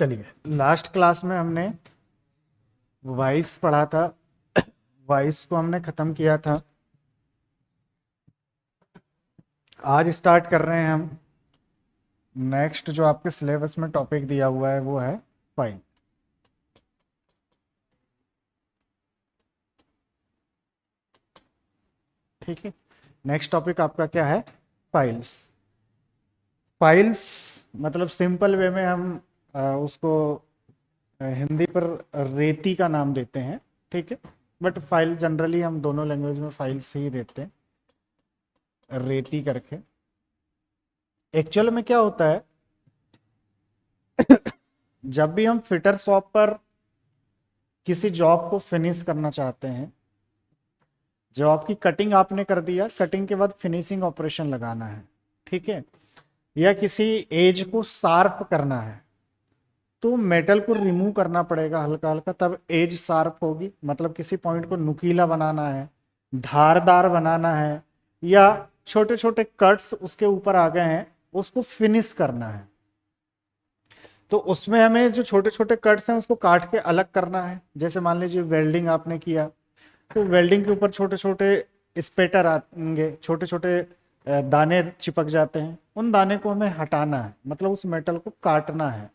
चलिए, last class में हमने वॉइस पढ़ा था। वॉइस को हमने खत्म किया था। आज स्टार्ट कर रहे हैं हम नेक्स्ट जो आपके सिलेबस में टॉपिक दिया हुआ है वो है फाइल। ठीक है, नेक्स्ट टॉपिक आपका क्या है? फाइल्स। फाइल्स मतलब सिंपल वे में हम उसको हिंदी पर रेती का नाम देते हैं। ठीक है, बट फाइल जनरली हम दोनों लैंग्वेज में फाइल्स ही देते हैं, रेती करके। एक्चुअल में क्या होता है, जब भी हम फिटर शॉप पर किसी जॉब को फिनिश करना चाहते हैं, जॉब की कटिंग आपने कर दिया, कटिंग के बाद फिनिशिंग ऑपरेशन लगाना है, ठीक है, या किसी एज को शार्प करना है, तो मेटल को रिमूव करना पड़ेगा हल्का हल्का, तब एज शार्प होगी। मतलब किसी पॉइंट को नुकीला बनाना है, धारदार बनाना है, या छोटे छोटे कट्स उसके ऊपर आ गए हैं उसको फिनिश करना है, तो उसमें हमें जो छोटे छोटे कट्स हैं उसको काट के अलग करना है। जैसे मान लीजिए वेल्डिंग आपने किया, तो वेल्डिंग के ऊपर छोटे छोटे स्पेटर आएंगे, छोटे छोटे दाने चिपक जाते हैं, उन दाने को हमें हटाना है, मतलब उस मेटल को काटना है,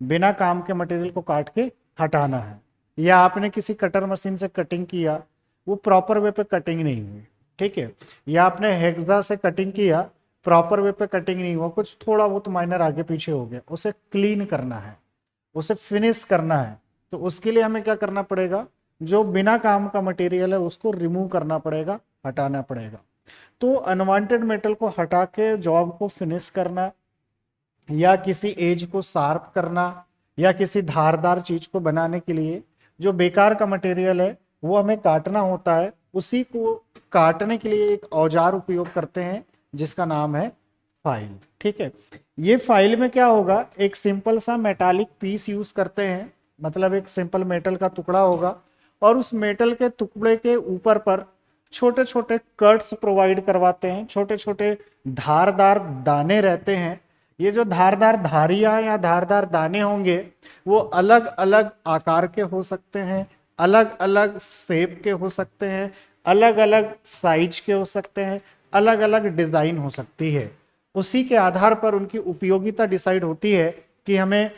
बिना काम के मटेरियल को काट के हटाना है। या आपने किसी कटर मशीन से कटिंग किया, वो प्रॉपर वे पे कटिंग नहीं हुई, ठीक है, या आपने हेक्सा से कटिंग किया, प्रॉपर वे पे कटिंग नहीं हुआ, कुछ थोड़ा बहुत माइनर आगे पीछे हो गया, उसे क्लीन करना है, उसे फिनिश करना है। तो उसके लिए हमें क्या करना पड़ेगा, जो बिना काम का मटेरियल है उसको रिमूव करना पड़ेगा, हटाना पड़ेगा। तो अनवांटेड मेटल को हटा के जॉब को फिनिश करना, या किसी एज को शार्प करना, या किसी धारदार चीज को बनाने के लिए जो बेकार का मटेरियल है वो हमें काटना होता है। उसी को काटने के लिए एक औजार उपयोग करते हैं जिसका नाम है फाइल। ठीक है, ये फाइल में क्या होगा, एक सिंपल सा मेटालिक पीस यूज करते हैं, मतलब एक सिंपल मेटल का टुकड़ा होगा, और उस मेटल के टुकड़े के ऊपर पर छोटे छोटे कट्स प्रोवाइड करवाते हैं, छोटे छोटे धारदार दाने रहते हैं। ये जो धारदार धारियां या धारदार दाने होंगे वो अलग अलग आकार के हो सकते हैं, अलग अलग शेप के हो सकते हैं, अलग अलग साइज के हो सकते हैं, अलग अलग डिजाइन हो सकती है। उसी के आधार पर उनकी उपयोगिता डिसाइड होती है कि हमें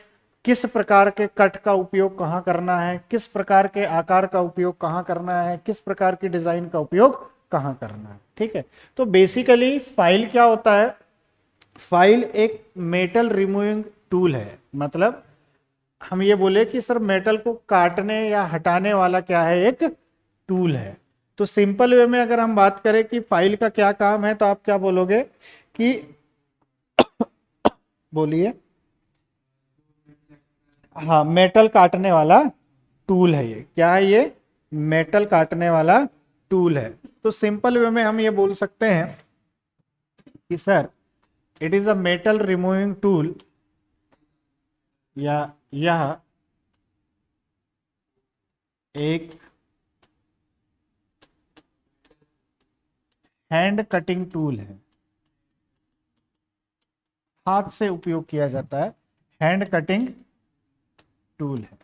किस प्रकार के कट का उपयोग कहाँ करना है, किस प्रकार के आकार का उपयोग कहाँ करना है, किस प्रकार की डिजाइन का उपयोग कहाँ करना है। ठीक है, तो बेसिकली फाइल क्या होता है, फाइल एक मेटल रिमूविंग टूल है। मतलब हम ये बोले कि सर मेटल को काटने या हटाने वाला क्या है, एक टूल है। तो सिंपल वे में अगर हम बात करें कि फाइल का क्या काम है, तो आप क्या बोलोगे कि बोलिए। हाँ, मेटल काटने वाला टूल है। ये क्या है, ये मेटल काटने वाला टूल है। तो सिंपल वे में हम ये बोल सकते हैं कि sir it is a metal removing tool, या यह एक हैंड कटिंग टूल है, हाथ से उपयोग किया जाता है, हैंड कटिंग टूल है।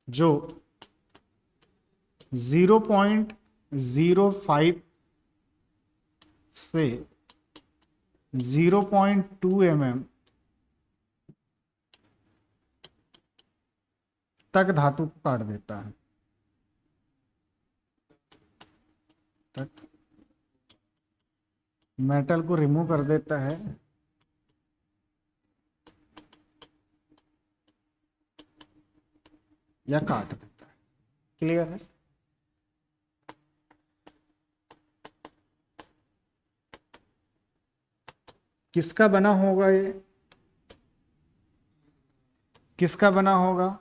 जो 0.05 से 0.2 mm तक धातु को काट देता है, तक मेटल को रिमूव कर देता है, या काट देता है। क्लियर है? किसका बना होगा ये, किसका बना होगा?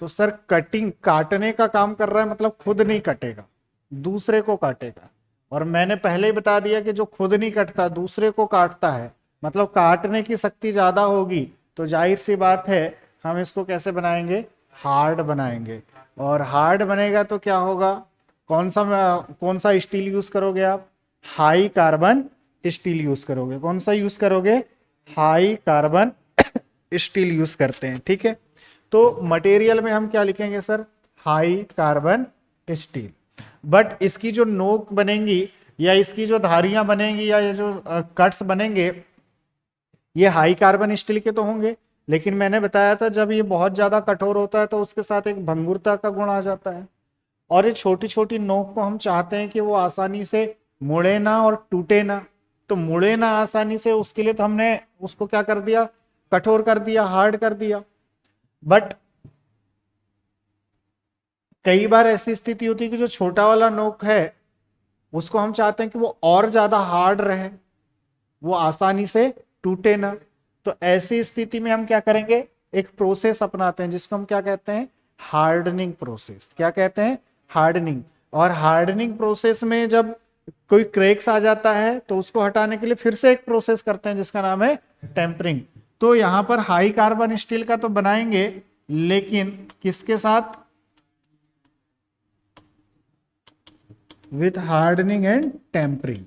तो सर कटिंग काटने का काम कर रहा है, मतलब खुद नहीं कटेगा, दूसरे को काटेगा। और मैंने पहले ही बता दिया कि जो खुद नहीं कटता दूसरे को काटता है, मतलब काटने की शक्ति ज्यादा होगी, तो जाहिर सी बात है हम इसको कैसे बनाएंगे, हार्ड बनाएंगे। और हार्ड बनेगा तो क्या होगा, कौन सा स्टील यूज करोगे आप, हाई कार्बन स्टील यूज करोगे। कौन सा यूज करोगे? हाई कार्बन स्टील यूज करते हैं, ठीक है। तो मटेरियल में हम क्या लिखेंगे sir? High carbon steel. But इसकी जो नोक बनेंगी या इसकी जो धारियां बनेंगी या ये जो कट्स बनेंगे ये हाई कार्बन स्टील के तो होंगे, लेकिन मैंने बताया था जब ये बहुत ज्यादा कठोर होता है तो उसके साथ एक भंगुरता का गुण आ जाता है। और ये छोटी छोटी नोक को हम चाहते हैं कि वो आसानी से मुड़े ना और टूटे ना। तो मुड़े ना आसानी से, उसके लिए तो हमने उसको क्या कर दिया? कठोर कर दिया, हार्ड कर दिया। बट कई बार ऐसी स्थिति होती है कि जो छोटा वाला नोक है उसको हम चाहते हैं कि वो और ज्यादा हार्ड रहे, वो आसानी से टूटे ना। तो ऐसी स्थिति में हम क्या करेंगे? एक प्रोसेस अपनाते हैं जिसको हम क्या कहते हैं? Hardening process. क्या कहते हैं? हार्डनिंग। और हार्डनिंग प्रोसेस में जब कोई क्रैक्स आ जाता है तो उसको हटाने के लिए फिर से एक प्रोसेस करते हैं जिसका नाम है टेम्परिंग। तो यहां पर हाई कार्बन स्टील का तो बनाएंगे, लेकिन किसके साथ? With hardening and tempering.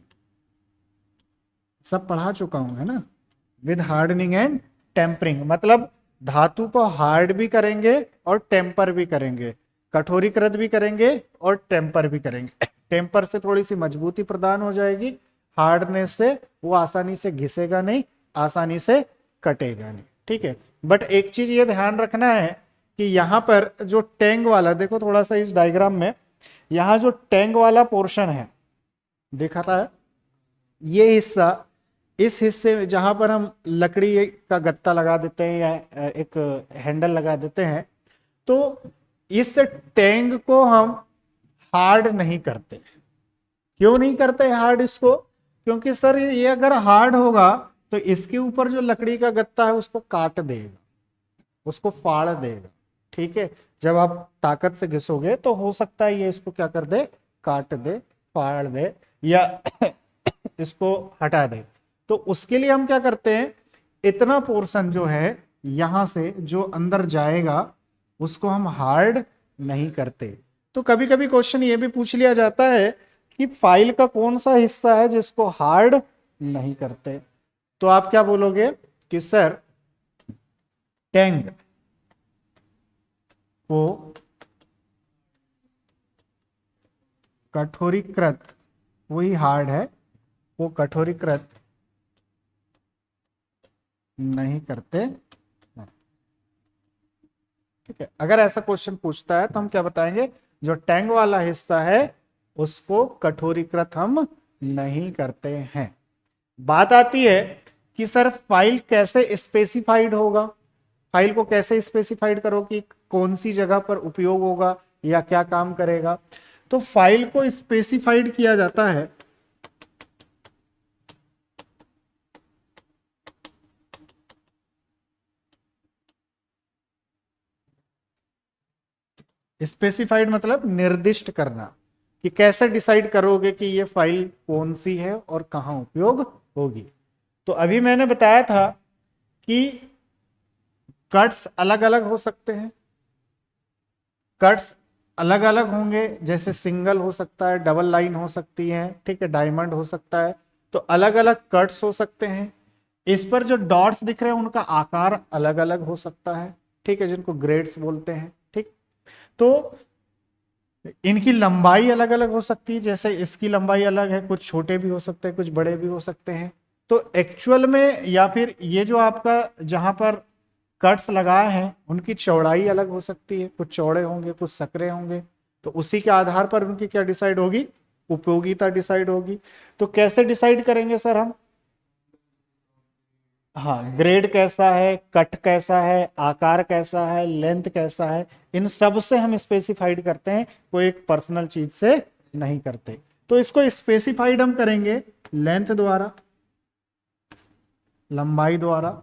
सब पढ़ा चुका हूं, है ना? विद हार्डनिंग एंड टेम्परिंग मतलब धातु को हार्ड भी करेंगे और टेम्पर भी करेंगे, कठोरीकृत भी करेंगे और टेम्पर भी करेंगे। टेम्पर से थोड़ी सी मजबूती प्रदान हो जाएगी, हार्डनेस से वो आसानी से घिसेगा नहीं, आसानी से कटेगा नहीं, ठीक है। बट एक चीज ये ध्यान रखना है कि यहाँ पर जो टैंग वाला, देखो थोड़ा सा इस डायग्राम में, यहाँ जो टैंग वाला पोर्शन है देखा था, ये हिस्सा, इस हिस्से में जहां पर हम लकड़ी का गत्ता लगा देते हैं या एक हैंडल लगा देते हैं, तो इस टैंग को हम हार्ड नहीं करते। क्यों नहीं करते हार्ड इसको? क्योंकि सर ये अगर हार्ड होगा तो इसके ऊपर जो लकड़ी का गत्ता है उसको काट देगा, उसको फाड़ देगा, ठीक है। जब आप ताकत से घिसोगे तो हो सकता है ये इसको क्या कर दे? काट दे, फाड़ दे या इसको हटा दे। तो उसके लिए हम क्या करते हैं? इतना पोर्शन जो है यहां से जो अंदर जाएगा उसको हम हार्ड नहीं करते। तो कभी कभी क्वेश्चन ये भी पूछ लिया जाता है कि फाइल का कौन सा हिस्सा है जिसको हार्ड नहीं करते। तो आप क्या बोलोगे कि सर टैंग को कठोरीकृत, वही हार्ड है, वो कठोरीकृत नहीं करते, ठीक है। अगर ऐसा क्वेश्चन पूछता है तो हम क्या बताएंगे? जो टैंग वाला हिस्सा है उसको कठोरीकृत हम नहीं करते हैं। बात आती है कि सर फाइल कैसे स्पेसिफाइड होगा? फाइल को कैसे स्पेसिफाइड करो कि कौन सी जगह पर उपयोग होगा या क्या काम करेगा? तो फाइल को स्पेसिफाइड किया जाता है स्पेसिफाइड मतलब निर्दिष्ट करना, कि कैसे डिसाइड करोगे कि ये फाइल कौन सी है और कहां उपयोग होगी। तो अभी मैंने बताया था कि कट्स अलग अलग हो सकते हैं, कट्स अलग अलग होंगे, जैसे सिंगल हो सकता है, डबल लाइन हो सकती है, ठीक है, डायमंड हो सकता है। तो अलग अलग कट्स हो सकते हैं। इस पर जो डॉट्स दिख रहे हैं उनका आकार अलग अलग हो सकता है, ठीक है, जिनको ग्रेड्स बोलते हैं, ठीक। तो इनकी लंबाई अलग अलग हो सकती है, जैसे इसकी लंबाई अलग है, कुछ छोटे भी हो सकते हैं, कुछ बड़े भी हो सकते हैं। तो एक्चुअल में या फिर ये जो आपका जहां पर कट्स लगाए हैं उनकी चौड़ाई अलग हो सकती है, कुछ चौड़े होंगे, कुछ सकरे होंगे। तो उसी के आधार पर उनकी क्या डिसाइड होगी? उपयोगिता डिसाइड होगी। तो कैसे डिसाइड करेंगे सर हम? हाँ, ग्रेड कैसा है, कट कैसा है, आकार कैसा है, लेंथ कैसा है, इन सब से हम स्पेसिफाइड करते हैं, कोई एक पर्सनल चीज से नहीं करते। तो इसको स्पेसिफाइड हम करेंगे लेंथ द्वारा, लंबाई द्वारा,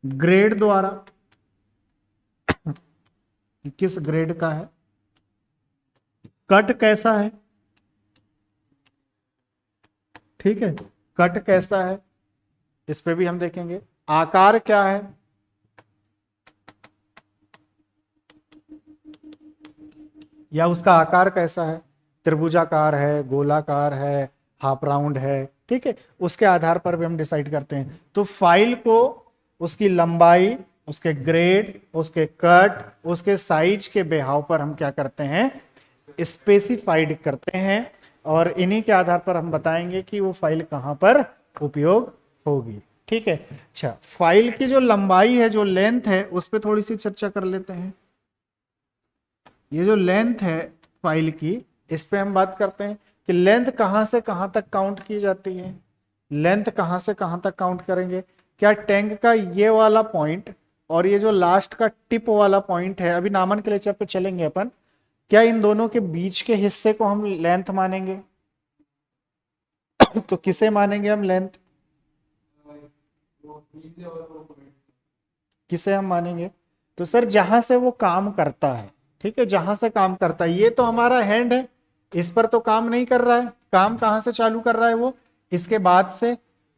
ग्रेड द्वारा, किस ग्रेड का है, कट कैसा है, ठीक है, कट कैसा है इस पे भी हम देखेंगे, आकार क्या है, या उसका आकार कैसा है, त्रिभुजाकार है, गोलाकार है, हाफ राउंड है, ठीक है, उसके आधार पर भी हम डिसाइड करते हैं। तो फाइल को उसकी लंबाई, उसके ग्रेड, उसके कट, उसके साइज के बेहाव पर हम क्या करते हैं, स्पेसिफाइड करते हैं, और इन्हीं के आधार पर हम बताएंगे कि वो फाइल कहां पर उपयोग होगी। ठीक है। अच्छा, फाइल की जो लंबाई है, जो लेंथ है, उस पर थोड़ी सी चर्चा कर लेते हैं। ये जो लेंथ है फाइल की, इस पे हम बात करते हैं कि लेंथ कहां से कहां तक काउंट की जाती है। लेंथ कहां से कहां तक काउंट करेंगे? क्या टैंक का ये वाला पॉइंट और ये जो लास्ट का टिप वाला पॉइंट है, अभी नामनक्लेचर पे चलेंगे अपन, क्या इन दोनों के बीच के हिस्से को हम लेंथ मानेंगे? तो किसे मानेंगे हम लेंथ? किसे हम मानेंगे? तो सर जहां से वो काम करता है, ठीक है, जहां से काम करता है, ये तो हमारा हैंड है, इस पर तो काम नहीं कर रहा है। काम कहां से चालू कर रहा है वो? इसके बाद से,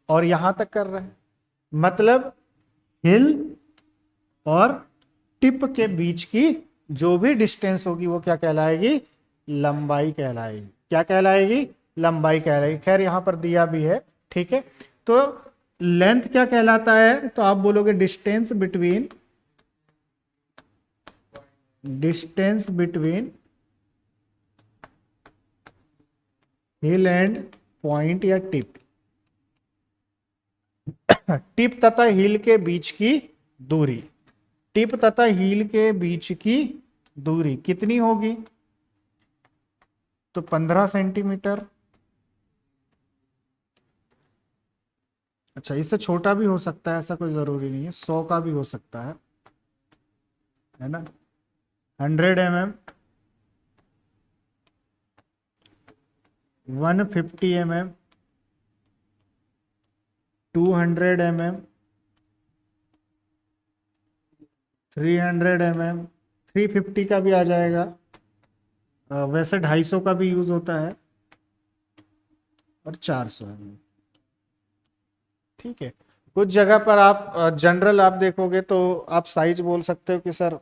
और यहां तक कर रहा है। मतलब हिल और टिप के बीच की जो भी डिस्टेंस होगी वो क्या कहलाएगी? लंबाई कहलाएगी। क्या कहलाएगी? लंबाई कहलाएगी। खैर यहां पर दिया भी है, ठीक है। तो लेंथ क्या कहलाता है? तो आप बोलोगे distance between hill and point या टिप। टिप तथा हिल के बीच की दूरी, टिप तथा हील के बीच की दूरी कितनी होगी? तो 15 सेंटीमीटर। अच्छा, इससे छोटा भी हो सकता है, ऐसा कोई जरूरी नहीं है, 100 का भी हो सकता है ना। 100 mm, 150 mm, 200 mm, 300 mm, 350 का भी आ जाएगा। वैसे 250 का भी यूज होता है, और 400 mm। ठीक है। कुछ जगह पर आप जनरल आप देखोगे तो आप साइज बोल सकते हो कि सर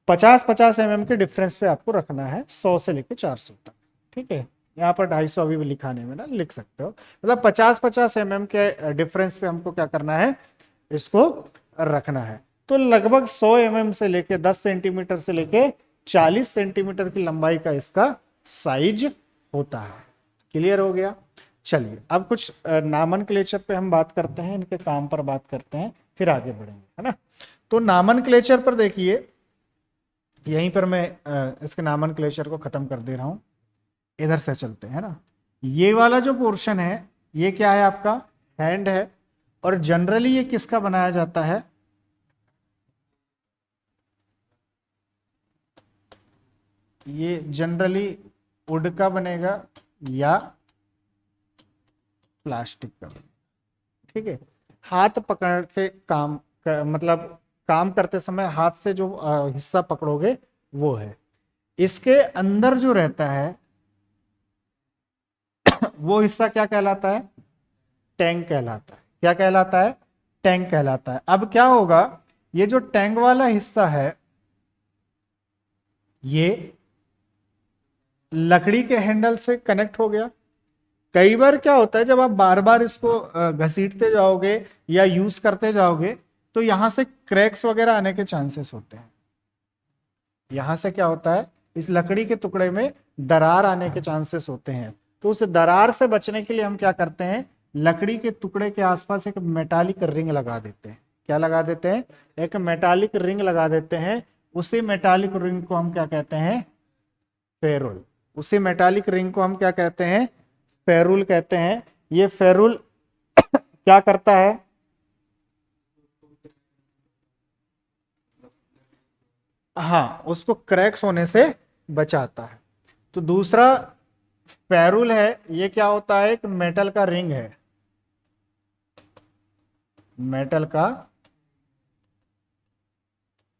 50-50 mm के डिफरेंस पे आपको रखना है, 100 से लेके 400 तक। ठीक है। यहाँ पर 250 अभी भी लिखाने में ना लिख सकते हो, मतलब 50-50 mm के डिफरेंस पे हमको क्या करना है, इसको रखना है। तो लगभग 100 mm से लेके 10 सेंटीमीटर से लेके 40 सेंटीमीटर की लंबाई का इसका साइज होता है। क्लियर हो गया? चलिए अब कुछ नामनक्लेचर पे हम बात करते हैं, इनके काम पर बात करते हैं, फिर आगे बढ़ेंगे, है ना। तो नामनक्लेचर पर देखिए, यहीं पर मैं इसके नामनक्लेचर को खत्म कर दे रहा हूं। इधर से चलते हैं ना। ये वाला जो पोर्शन है, ये क्या है आपका? हैंड है। और जनरली ये किसका बनाया जाता है? ये जनरली वुड का बनेगा या प्लास्टिक का बनेगा। ठीक है। हाथ पकड़ के मतलब काम करते समय हाथ से जो हिस्सा पकड़ोगे वो है। इसके अंदर जो रहता है वो हिस्सा क्या कहलाता है? टैंक कहलाता है। क्या कहलाता है? टैंक कहलाता है। अब क्या होगा, ये जो टैंक वाला हिस्सा है, ये लकड़ी के हैंडल से कनेक्ट हो गया। कई बार क्या होता है, जब आप बार बार इसको घसीटते जाओगे या यूज करते जाओगे, तो यहां से क्रैक्स वगैरह आने के चांसेस होते हैं। यहां से क्या होता है, इस लकड़ी के टुकड़े में दरार आने के चांसेस होते हैं। तो उस दरार से बचने के लिए हम क्या करते हैं, लकड़ी के टुकड़े के आसपास एक मेटालिक रिंग लगा देते हैं। क्या लगा देते हैं? एक मेटालिक रिंग लगा देते हैं। उसी मेटालिक रिंग को हम क्या कहते हैं? फेरुल। उसी मेटालिक रिंग को हम क्या कहते हैं? फेरुल कहते हैं। ये फेरुल क्या करता है? हाँ, उसको क्रैक्स होने से बचाता है। तो दूसरा फेरुल है, ये क्या होता है? एक मेटल का रिंग है, मेटल का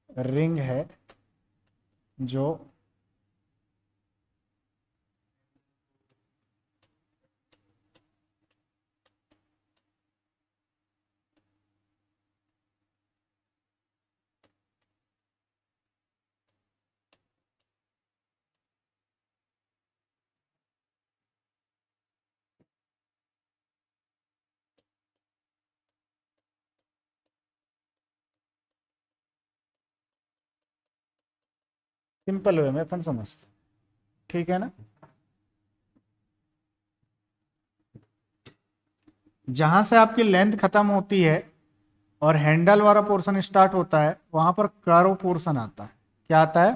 रिंग है जो सिंपल वे में अपन समझते हैं, ठीक है ना। जहां से आपकी लेंथ खत्म होती है और हैंडल वाला पोर्शन स्टार्ट होता है, वहां पर कर्व पोर्शन आता है। क्या आता है?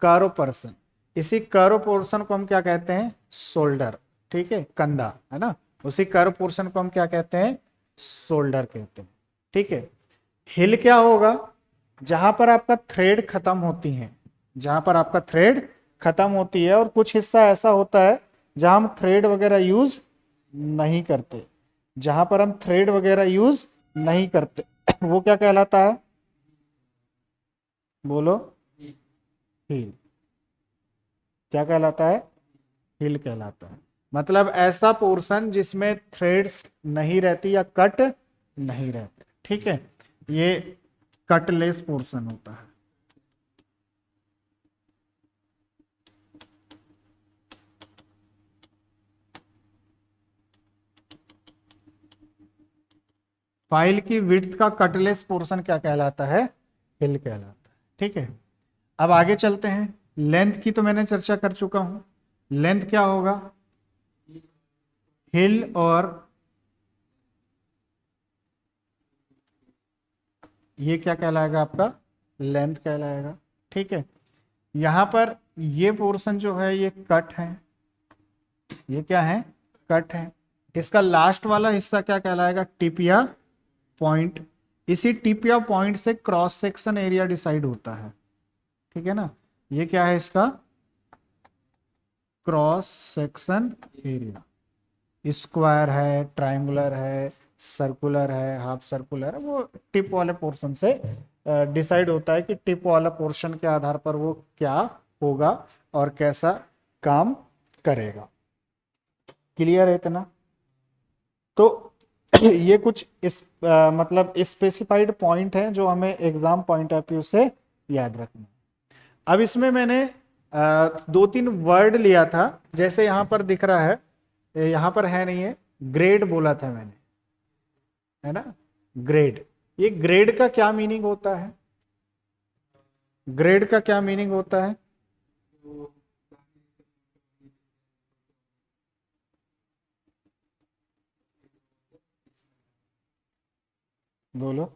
Curve portion. इसी कर्व पोर्शन को हम क्या कहते हैं? शोल्डर। ठीक है, कंधा है ना। उसी कर्व पोर्शन को हम क्या कहते हैं? शोल्डर कहते हैं। ठीक है। हिल क्या होगा? जहां पर आपका थ्रेड खत्म होती है, जहां पर आपका थ्रेड खत्म होती है, और कुछ हिस्सा ऐसा होता है जहां हम थ्रेड वगैरह यूज नहीं करते, जहां पर हम थ्रेड वगैरह यूज नहीं करते वो क्या कहलाता है? बोलो। हिल। क्या कहलाता है? हिल कहलाता है। मतलब ऐसा पोर्शन जिसमें थ्रेड्स नहीं रहती या कट नहीं रहते। ठीक है, ये कटलेस पोर्शन होता है। फाइल की विड्थ का कटलेस पोर्शन क्या कहलाता है? हिल कहलाता है। ठीक है, अब आगे चलते हैं। लेंथ की तो मैंने चर्चा कर चुका हूं। लेंथ क्या होगा? हिल और ये क्या कहलाएगा? आपका लेंथ कहलाएगा। ठीक है, यहां पर ये पोर्शन जो है ये कट है। ये क्या है? कट है। इसका लास्ट वाला हिस्सा क्या कहलाएगा? टिप या पॉइंट। इसी टिप या पॉइंट से क्रॉस सेक्शन एरिया डिसाइड होता है। ठीक है ना। ये क्या है इसका? Cross section area. स्क्वायर है, ट्रायंगुलर है, सर्कुलर है, हाफ सर्कुलर है, वो टिप वाले पोर्शन से डिसाइड होता है कि टिप वाला पोर्शन के आधार पर वो क्या होगा और कैसा काम करेगा। क्लियर है इतना? तो ये कुछ इस मतलब स्पेसिफाइड पॉइंट है जो हमें एग्जाम पॉइंट ऑफ व्यू से याद रखना है। अब इसमें मैंने दो तीन वर्ड लिया था, जैसे यहां पर दिख रहा है, यहां पर है नहीं है, ग्रेड बोला था मैंने, है ना। ग्रेड, ये ग्रेड का क्या मीनिंग होता है? ग्रेड का क्या मीनिंग होता है? बोलो।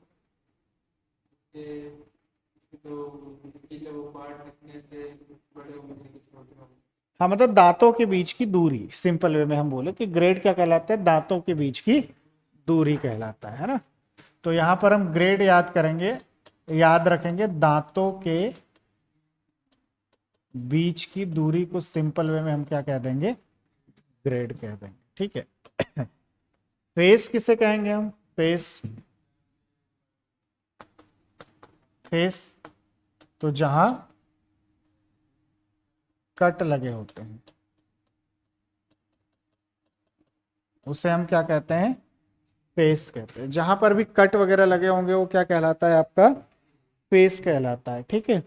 हाँ, मतलब दांतों के बीच की दूरी, सिंपल वे में हम बोले कि ग्रेड क्या कहलाता है? दांतों के बीच की दूरी कहलाता है ना। तो यहां पर हम ग्रेड याद करेंगे, याद रखेंगे दांतों के बीच की दूरी को सिंपल वे में हम क्या कह देंगे? ग्रेड कह देंगे। ठीक है। फेस किसे कहेंगे हम? फेस। फेस तो जहां कट लगे होते हैं उसे हम क्या कहते हैं? फेस कहते हैं। जहां पर भी कट वगैरह लगे होंगे वो क्या कहलाता है? आपका फेस कहलाता है। ठीक है,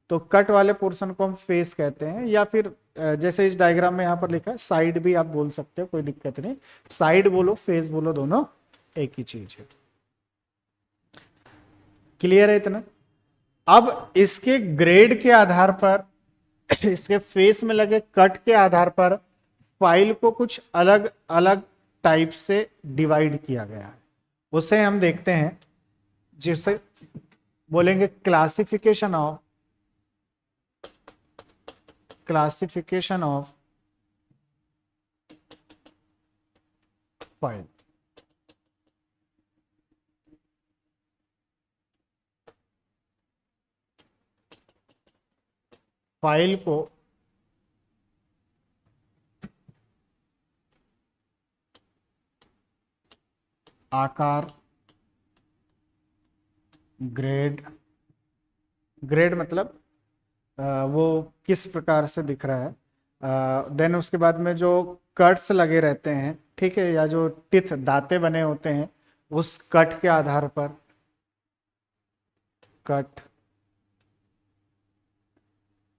तो कट वाले पोर्शन को हम फेस कहते हैं, या फिर जैसे इस डायग्राम में यहाँ पर लिखा है साइड भी आप बोल सकते हो, कोई दिक्कत नहीं। साइड बोलो, फेस बोलो, दोनों एक ही चीज है। क्लियर है इतना? अब इसके ग्रेड के आधार पर इसके फेस में लगे कट के आधार पर फाइल को कुछ अलग अलग टाइप से डिवाइड किया गया है। उसे हम देखते हैं, जिसे बोलेंगे क्लासिफिकेशन ऑफ फाइल। फाइल को आकार, ग्रेड, ग्रेड मतलब वो किस प्रकार से दिख रहा है, देन उसके बाद में जो कट्स लगे रहते हैं, ठीक है, या जो टिथ दांते बने होते हैं, उस कट के आधार पर, कट,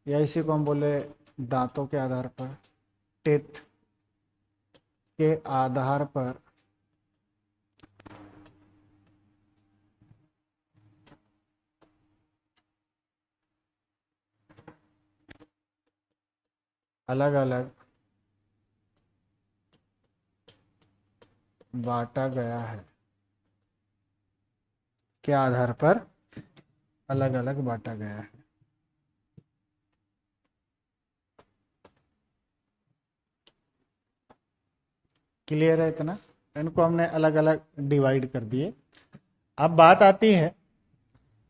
या इसी को हम बोले दांतों के आधार पर, टिथ के आधार पर अलग अलग बांटा गया है, के आधार पर अलग अलग बांटा गया है। क्लियर है इतना? इनको हमने अलग अलग डिवाइड कर दिए। अब बात आती है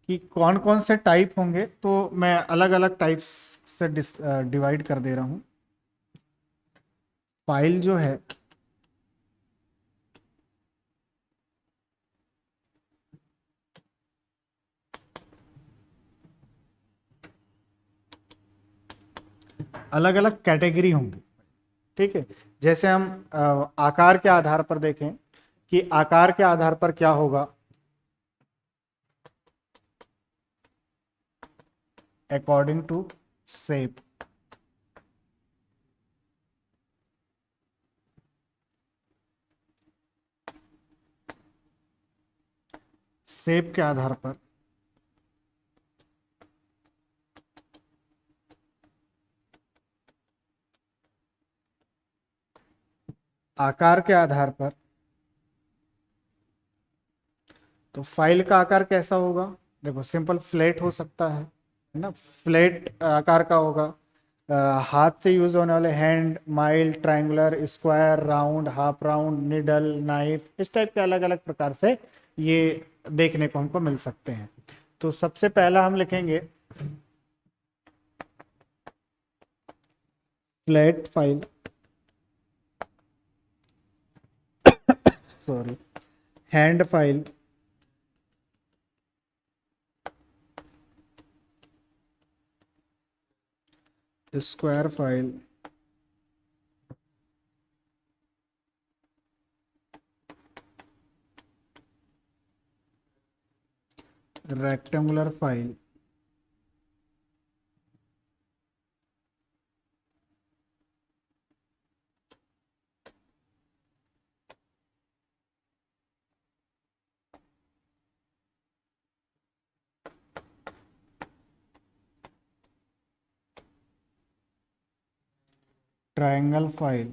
कि कौन कौन से टाइप होंगे, तो मैं अलग अलग टाइप्स से डिवाइड कर दे रहा हूं। फाइल जो है अलग अलग कैटेगरी होंगी। ठीक है, जैसे हम आकार के आधार पर देखें कि आकार के आधार पर क्या होगा, अकॉर्डिंग टू शेप। शेप के आधार पर आकार के आधार पर, तो फाइल का आकार कैसा होगा? देखो सिंपल फ्लैट हो सकता है ना, फ्लैट आकार का होगा। हाथ से यूज होने वाले hand, mile, triangular, square, round, half round, needle, knife, इस टाइप के अलग अलग प्रकार से ये देखने को हमको मिल सकते हैं। तो सबसे पहला हम लिखेंगे flat file, sorry, hand file, square file, rectangular file, triangle file,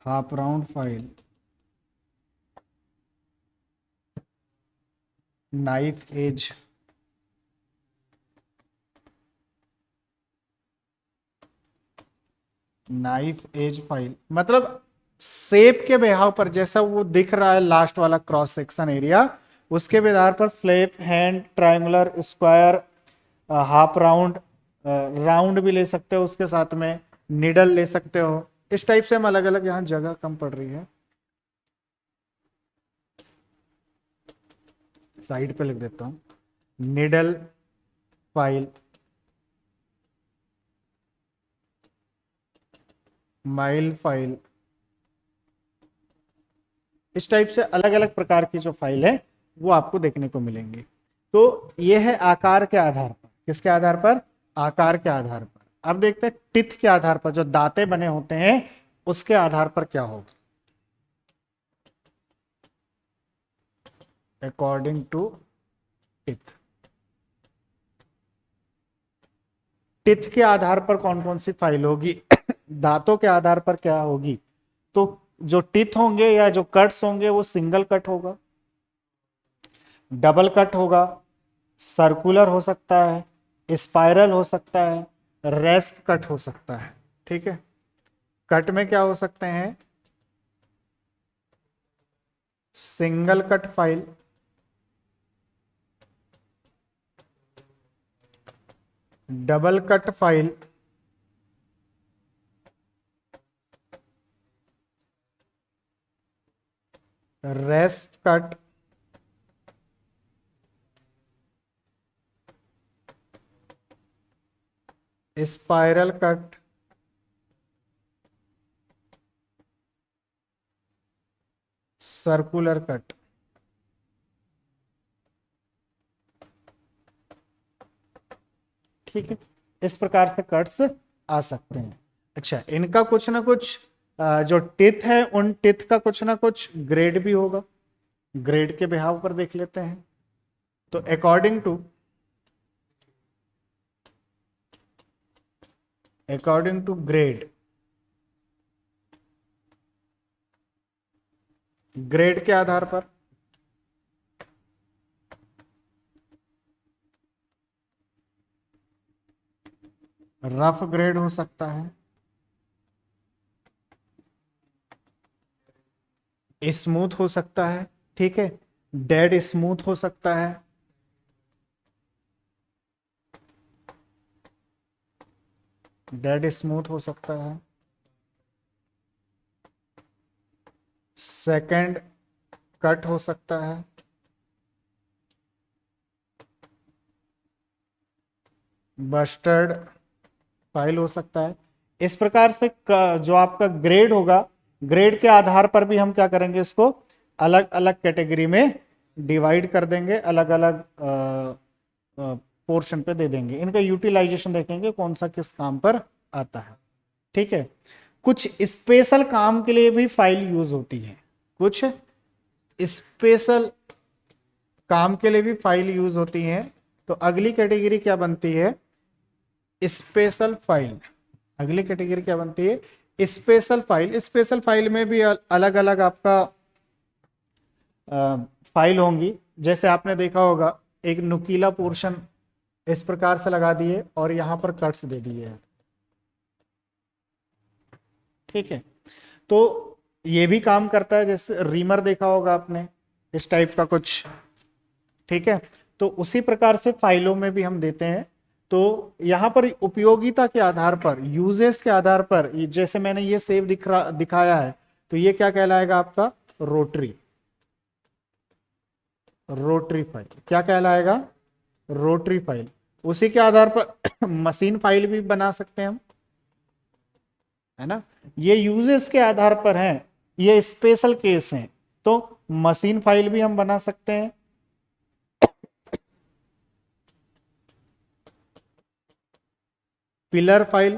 half round file, knife edge, knife edge file. मतलब शेप के बिहाव पर जैसा वो दिख रहा है लास्ट वाला क्रॉस सेक्शन एरिया, उसके आधार पर flap, hand, triangular, square, half round, round भी ले सकते हो, उसके साथ में निडल ले सकते हो। इस टाइप से हम अलग अलग, यहाँ जगह कम पड़ रही है, साइड पे लिख देता हूं, निडल फाइल, माइल फाइल, इस टाइप से अलग अलग प्रकार की जो फाइल है वो आपको देखने को मिलेंगी। तो ये है आकार के आधार पर। किसके आधार पर? आकार के आधार पर। अब देखते हैं टिथ के आधार पर, जो दांतें बने होते हैं उसके आधार पर क्या होगा, अकॉर्डिंग टू टिथ। टिथ के आधार पर कौन कौन सी फाइल होगी दांतों के आधार पर क्या होगी? तो जो टिथ होंगे या जो कट्स होंगे वो सिंगल कट होगा, डबल कट होगा, सर्कुलर हो सकता है, स्पाइरल हो सकता है, रेस्प कट हो सकता है। ठीक है, कट में क्या हो सकते हैं? Single cut file, double cut file, rasp cut, spiral cut, circular cut. ठीक है, इस प्रकार से कट्स आ सकते हैं। अच्छा, इनका कुछ ना कुछ जो टिथ है उन टिथ का कुछ ना कुछ ग्रेड भी होगा, ग्रेड के बिहाव पर देख लेते हैं। तो अकॉर्डिंग टू ग्रेड, ग्रेड के आधार पर रफ ग्रेड हो सकता है, स्मूथ हो सकता है, ठीक है, डेड स्मूथ हो सकता है, डेड स्मूथ हो सकता है, सेकंड कट हो सकता है, बस्टर्ड फाइल हो सकता है। इस प्रकार से जो आपका ग्रेड होगा, ग्रेड के आधार पर भी हम क्या करेंगे, इसको अलग अलग कैटेगरी में डिवाइड कर देंगे, अलग अलग पोर्शन पे दे देंगे, इनका यूटिलाइजेशन देखेंगे कौन सा किस काम पर आता है। ठीक है, कुछ स्पेशल काम के लिए भी फाइल यूज होती है, कुछ स्पेशल काम के लिए भी फाइल यूज होती है। तो अगली कैटेगरी क्या बनती है, स्पेशल फाइल। अगली कैटेगरी क्या बनती है, स्पेशल फाइल। स्पेशल फाइल में भी अलग अलग आपका फाइल होंगी। जैसे आपने देखा होगा एक नुकीला पोर्शन इस प्रकार से लगा दिए और यहां पर कट्स दे दिए हैं, ठीक है। तो ये भी काम करता है, जैसे रीमर देखा होगा आपने, इस टाइप का कुछ, ठीक है। तो उसी प्रकार से फाइलों में भी हम देते हैं। तो यहां पर उपयोगिता के आधार पर, यूजेस के आधार पर, जैसे मैंने ये सेव दिखाया है, तो ये क्या कहलाएगा आपका, रोटरी, रोटरी फाइल क्या कहलाएगा, रोटरी फाइल। उसी के आधार पर मशीन फाइल भी बना सकते हैं हम, है ना। ये यूजेस के आधार पर हैं, ये स्पेशल केस हैं। तो मशीन फाइल भी हम बना सकते हैं, पिलर फाइल,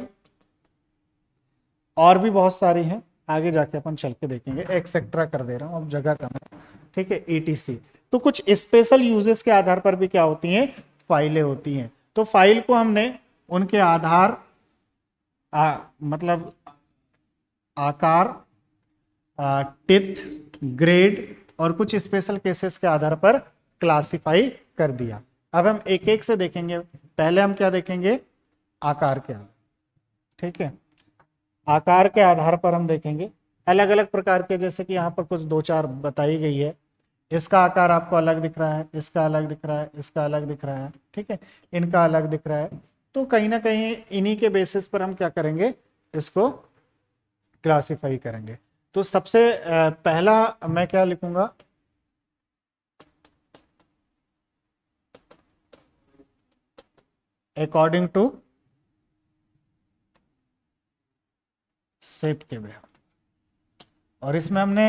और भी बहुत सारी हैं, आगे जाके अपन चल के देखेंगे, एक्सेट्रा कर दे रहा हूं, अब जगह कम है, ठीक है, ईटीसी। तो कुछ स्पेशल यूजेस के आधार पर भी क्या होती हैं, फाइलें होती हैं। तो फाइल को हमने उनके आधार मतलब आकार, टिथ, ग्रेड और कुछ स्पेशल केसेस के आधार पर क्लासिफाई कर दिया। अब हम एक एक से देखेंगे। पहले हम क्या देखेंगे, आकार के आधार, ठीक है। आकार के आधार पर हम देखेंगे अलग अलग प्रकार के, जैसे कि यहाँ पर कुछ दो चार बताई गई है। इसका आकार आपको अलग दिख रहा है, इसका अलग दिख रहा है, इसका अलग दिख रहा है, ठीक है, इनका अलग दिख रहा है। तो कहीं ना कहीं इन्हीं के बेसिस पर हम क्या करेंगे, इसको क्लासिफाई करेंगे। तो सबसे पहला मैं क्या लिखूंगा, अकॉर्डिंग टू सेट के बिहार। और इसमें हमने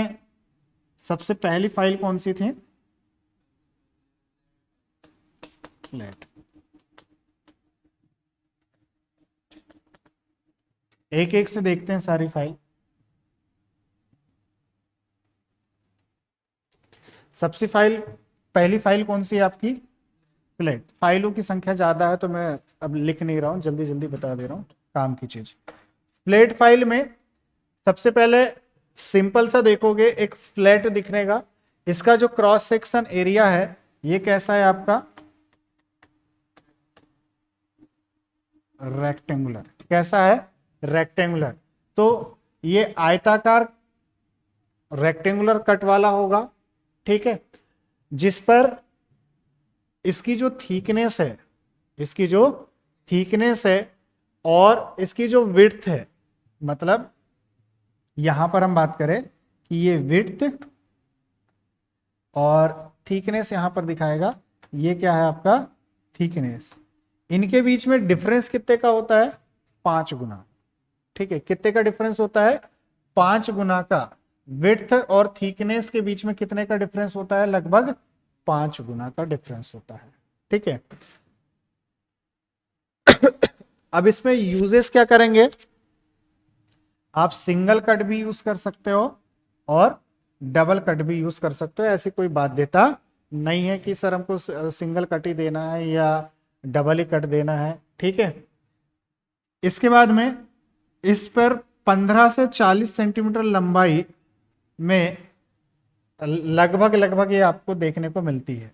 सबसे पहली फाइल कौन सी थी, फ्लैट। एक एक से देखते हैं सारी फाइल। सबसे पहली फाइल कौन सी है आपकी, फ्लैट। फाइलों की संख्या ज्यादा है तो मैं अब लिख नहीं रहा हूं, जल्दी जल्दी बता दे रहा हूं काम की चीज। फ्लैट फाइल में सबसे पहले सिंपल सा देखोगे, एक फ्लैट दिखनेगा, इसका जो क्रॉस सेक्शन एरिया है ये कैसा है आपका, रेक्टेंगुलर। कैसा है, रेक्टेंगुलर। तो ये आयताकार रेक्टेंगुलर कट वाला होगा, ठीक है, जिस पर इसकी जो थिकनेस है, इसकी जो थिकनेस है और इसकी जो विड्थ है, मतलब यहां पर हम बात करें कि ये विड्थ और थिकनेस यहां पर दिखाएगा, ये क्या है आपका, थिकनेस। इनके बीच में डिफरेंस कितने का होता है, 5 गुना, ठीक है। कितने का डिफरेंस होता है, 5 गुना का। विड्थ और थिकनेस के बीच में कितने का डिफरेंस होता है, लगभग 5 गुना का डिफरेंस होता है, ठीक है। अब इसमें यूजेस क्या करेंगे, आप सिंगल कट भी यूज कर सकते हो और डबल कट भी यूज कर सकते हो, ऐसी कोई बाध्यता नहीं है कि सर हमको सिंगल कट ही देना है या डबल ही कट देना है। ठीक है, इसके बाद में इस पर 15 से 40 सेंटीमीटर लंबाई में लगभग लगभग ये आपको देखने को मिलती है।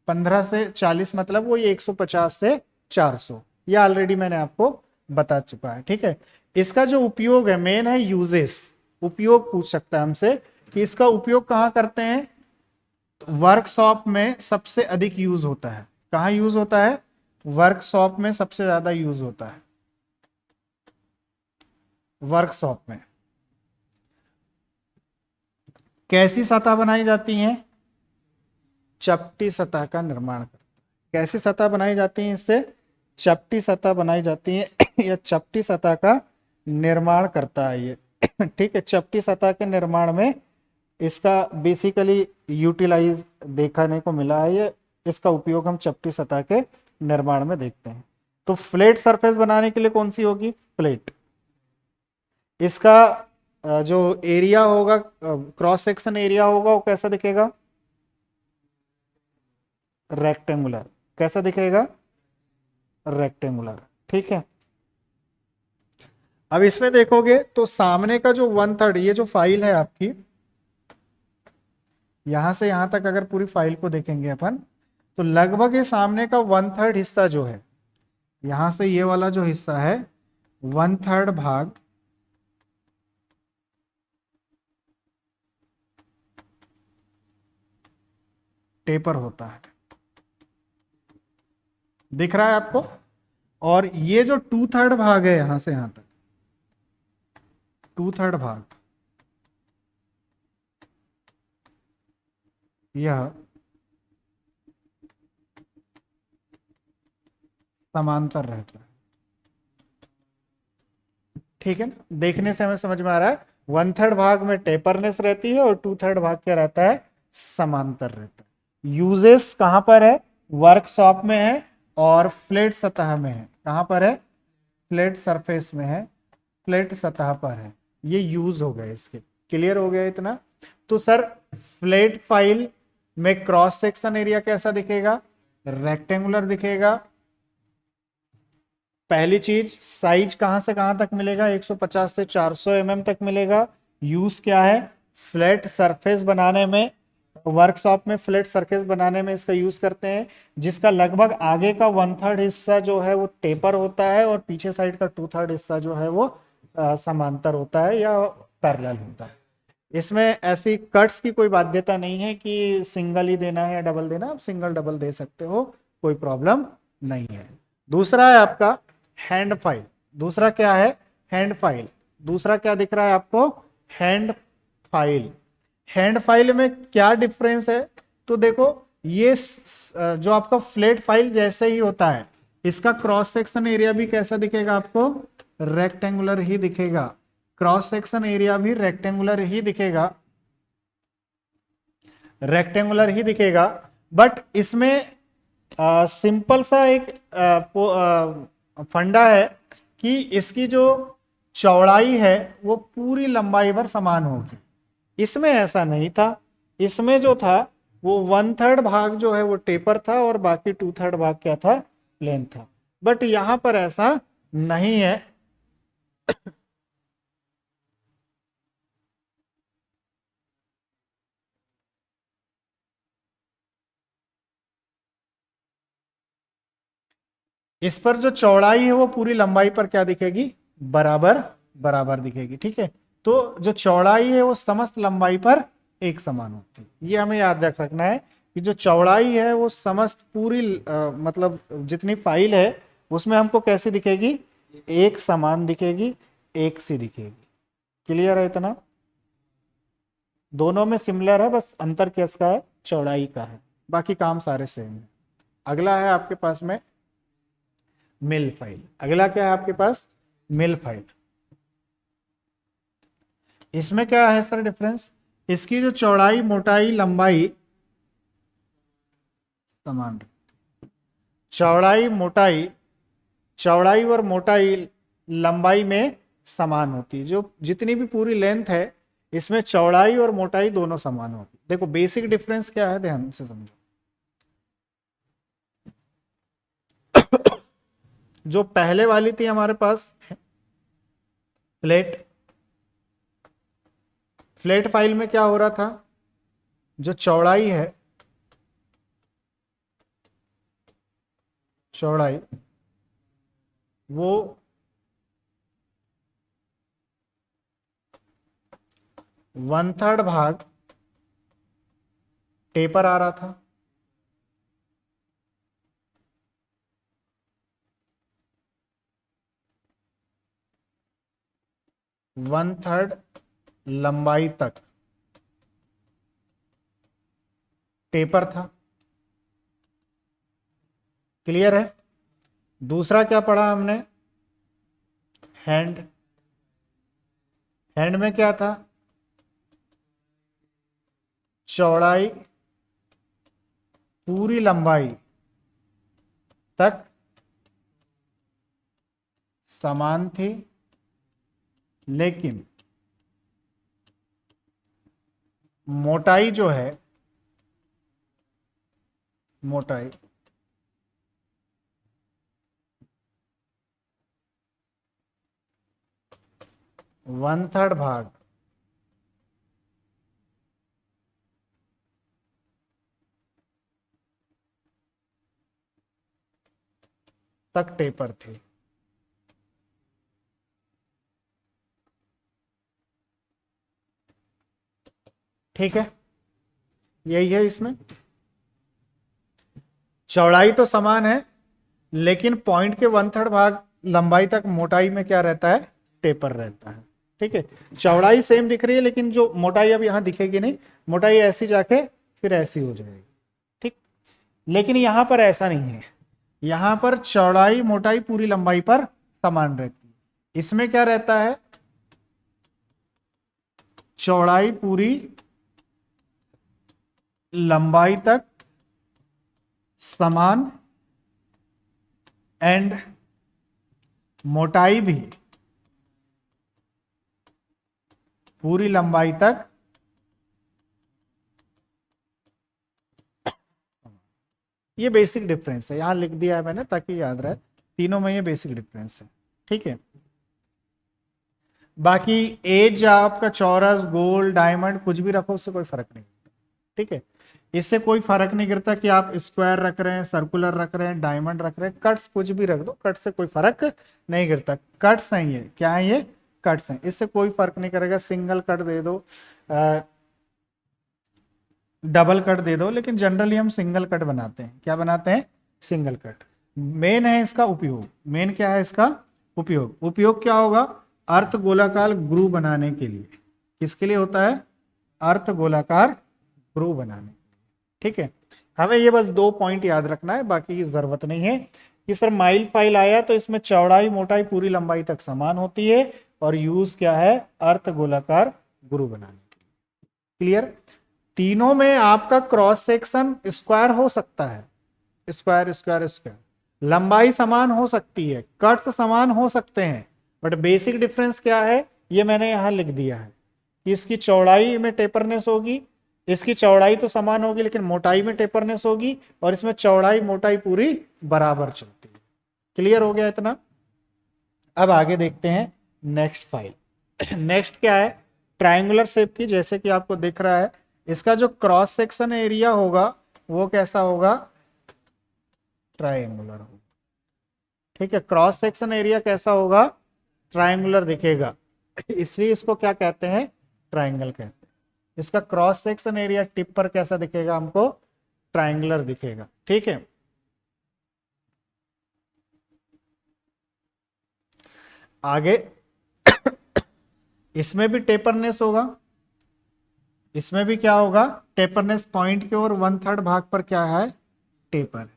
15 से 40 मतलब वो ये 150 से 400, ये ऑलरेडी मैंने आपको बता चुका है। ठीक है, इसका जो उपयोग है मेन है यूजेस, उपयोग पूछ सकता है हमसे कि इसका उपयोग कहाँ करते हैं। वर्कशॉप में सबसे अधिक यूज होता है। कहाँ यूज होता है? वर्कशॉप में सबसे ज्यादा यूज होता है, वर्कशॉप में। कैसी सतह बनाई जाती है? चपटी सतह का निर्माण करता है। कैसी सतह बनाई जाती है इससे? चपटी सतह बनाई जाती है या चपटी सतह का निर्माण करता है ये। ठीक है, चपटी सतह के निर्माण में इसका बेसिकली यूटिलाइज देखने को मिला है ये, इसका उपयोग हम चपटी सतह के निर्माण में देखते हैं। तो फ्लैट सरफेस बनाने के लिए कौन सी होगी? फ्लैट। इसका जो एरिया होगा, क्रॉस सेक्शन एरिया होगा, वो कैसा दिखेगा? रेक्टेंगुलर। कैसा दिखेगा? रेक्टेंगुलर। ठीक है, अब इसमें देखोगे तो सामने का जो 1/3, ये जो फाइल है आपकी, यहां से यहां तक अगर पूरी फाइल को देखेंगे अपन, तो लगभग ये सामने का 1/3 हिस्सा जो है, यहां से ये वाला जो हिस्सा है 1/3 भाग टेपर होता है। दिख रहा है आपको? और ये जो 2/3 भाग है यहां से यहां तक, 2/3 भाग, यह समांतर रहता है। ठीक है ना, देखने से हमें समझ में आ रहा है 1/3 भाग में टेपरनेस रहती है और 2/3 भाग क्या रहता है? समांतर रहता है। यूजेस कहां पर है? वर्कशॉप में है और फ्लैट सतह में है। कहां पर है? फ्लैट सरफेस में है, फ्लैट सतह पर है। ये यूज हो गए इसके। क्लियर हो गया इतना? तो सर फ्लैट फाइल में क्रॉस सेक्शन एरिया कैसा दिखेगा? रेक्टेंगुलर दिखेगा। पहली चीज, साइज कहां से कहां तक मिलेगा? 150 से 400 mm तक मिलेगा। यूज क्या है? फ्लैट सरफेस बनाने में, वर्कशॉप में फ्लैट सरफेस बनाने में इसका यूज करते हैं, जिसका लगभग आगे का 1/3 हिस्सा जो है वो टेपर होता है और पीछे साइड का 2/3 हिस्सा जो है वो समांतर होता है या पैरेलल होता है। इसमें ऐसी कट्स की कोई बाध्यता नहीं है कि सिंगल ही देना है या डबल देना, आप सिंगल डबल दे सकते हो, कोई प्रॉब्लम नहीं है। दूसरा है आपका हैंड फाइल। दूसरा क्या है? Hand file. दूसरा क्या दिख रहा है आपको? Hand file. हैंड फाइल में क्या डिफरेंस है? तो देखो, ये जो आपका फ्लैट फाइल जैसे ही होता है, इसका क्रॉस सेक्शन एरिया भी कैसा दिखेगा आपको? रेक्टेंगुलर ही दिखेगा। क्रॉस सेक्शन एरिया भी रेक्टेंगुलर ही दिखेगा, रेक्टेंगुलर ही दिखेगा। बट इसमें सिंपल सा एक फंडा है कि इसकी जो चौड़ाई है वो पूरी लंबाई भर समान होगी। इसमें ऐसा नहीं था। इसमें जो था वो 1/3 भाग जो है वो टेपर था और बाकी 2/3 भाग क्या था? प्लेन था। बट यहां पर ऐसा नहीं है। इस पर जो चौड़ाई है वो पूरी लंबाई पर क्या दिखेगी? बराबर बराबर दिखेगी। ठीक है, तो जो चौड़ाई है वो समस्त लंबाई पर एक समान होती है। ये हमें याद रखना है कि जो चौड़ाई है वो समस्त पूरी मतलब जितनी फाइल है उसमें हमको कैसी दिखेगी? एक समान दिखेगी, एक सी दिखेगी। क्लियर है इतना? दोनों में सिमिलर है, बस अंतर किसका है? चौड़ाई का है, बाकी काम सारे सेम है। अगला है आपके पास में मिल फाइल। अगला क्या है आपके पास? मिल फाइल। इसमें क्या है सर डिफरेंस? इसकी जो चौड़ाई, मोटाई, लंबाई समान, चौड़ाई मोटाई, चौड़ाई और मोटाई लंबाई में समान होती है। जो जितनी भी पूरी लेंथ है इसमें चौड़ाई और मोटाई दोनों समान होगी। देखो बेसिक डिफरेंस क्या है, ध्यान से समझो। जो पहले वाली थी हमारे पास फ्लैट, फ्लैट फाइल में क्या हो रहा था, जो चौड़ाई है, चौड़ाई वो 1/3 भाग टेपर आ रहा था, वन थर्ड लंबाई तक टेपर था। क्लियर है। दूसरा क्या पढ़ा हमने, हैंड। हैंड में क्या था, चौड़ाई पूरी लंबाई तक समान थी, लेकिन मोटाई जो है, मोटाई 1/3 भाग तक टेपर थी। ठीक है, यही है इसमें। चौड़ाई तो समान है लेकिन पॉइंट के 1/3 भाग लंबाई तक मोटाई में क्या रहता है, टेपर रहता है। ठीक है, चौड़ाई सेम दिख रही है लेकिन जो मोटाई अब यहां दिखेगी नहीं, मोटाई ऐसी जाके फिर ऐसी हो जाएगी। ठीक, लेकिन यहां पर ऐसा नहीं है, यहां पर चौड़ाई मोटाई पूरी लंबाई पर समान रहती है। इसमें क्या रहता है, चौड़ाई पूरी लंबाई तक समान एंड मोटाई भी पूरी लंबाई तक, ये बेसिक डिफरेंस है, यहां लिख दिया है मैंने ताकि याद रहे, तीनों में ये बेसिक डिफरेंस है। ठीक है, बाकी एज आपका चौरस, गोल, डायमंड कुछ भी रखो उससे कोई फर्क नहीं। ठीक है, इससे कोई फर्क नहीं गिरता कि आप स्क्वायर रख रहे हैं, सर्कुलर रख रहे हैं, डायमंड रख रहे हैं, कट्स कुछ भी रख दो, कट से कोई फर्क नहीं गिरता। कट्स हैं ये, क्या है ये, कट्स हैं, इससे कोई फर्क नहीं करेगा। सिंगल कट दे दो, डबल कट दे दो, लेकिन जनरली हम सिंगल कट बनाते हैं। क्या बनाते हैं, सिंगल कट। मेन है इसका उपयोग, मेन क्या है इसका उपयोग, उपयोग क्या होगा, अर्थ गोलाकार ग्रू बनाने के लिए। किसके लिए होता है, अर्थ गोलाकार ग्रू बनाने। ठीक है, हमें ये बस 2 पॉइंट याद रखना है, बाकी की जरूरत नहीं है। कि सर माइल फाइल आया तो इसमें चौड़ाई मोटाई पूरी लंबाई तक समान होती है और यूज क्या है, अर्थ गोलाकार ग्रू बनाने के लिए। क्लियर। तीनों में आपका क्रॉस सेक्शन स्क्वायर हो सकता है, स्क्वायर स्क्वायर स्क्वायर, लंबाई समान हो सकती है, कट्स समान हो सकते हैं, बट बेसिक डिफरेंस क्या है, ये मैंने यहां लिख दिया है कि इसकी चौड़ाई में टेपरनेस होगी, इसकी चौड़ाई तो समान होगी लेकिन मोटाई में टेपरनेस होगी, और इसमें चौड़ाई मोटाई पूरी बराबर चलती है। क्लियर हो गया इतना। अब आगे देखते हैं नेक्स्ट फाइल। नेक्स्ट क्या है, ट्रायंगुलर शेप की, जैसे कि आपको दिख रहा है, इसका जो क्रॉस सेक्शन एरिया होगा वो कैसा होगा, ट्रायंगुलर होगा। ठीक है, क्रॉस सेक्शन एरिया कैसा होगा, ट्रायंगुलर दिखेगा, इसलिए इसको क्या कहते हैं, ट्रायंगल कहते हैं। इसका क्रॉस सेक्शन एरिया टिप पर कैसा दिखेगा हमको, ट्रायंगुलर दिखेगा। ठीक है, आगे इसमें भी टेपरनेस होगा, इसमें भी क्या होगा, टेपरनेस पॉइंट के और 1/3 भाग पर क्या है, टेपर।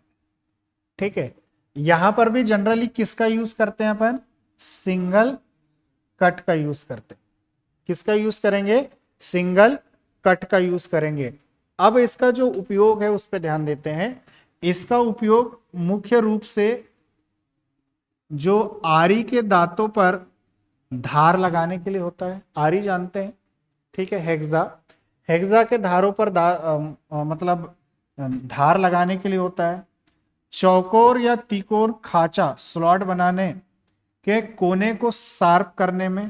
ठीक है, यहां पर भी जनरली किसका यूज करते हैं अपन, सिंगल कट का यूज करते हैं। किसका यूज करेंगे, सिंगल कट का यूज करेंगे। अब इसका जो उपयोग है उस पर ध्यान देते हैं। इसका उपयोग मुख्य रूप से जो आरी के दांतों पर धार लगाने के लिए होता है, आरी जानते हैं, ठीक है। हेक्सा, हेक्सा के धारों पर मतलब धार लगाने के लिए होता है। चौकोर या तिकोर खांचा स्लॉट बनाने के कोने को शार्प करने में,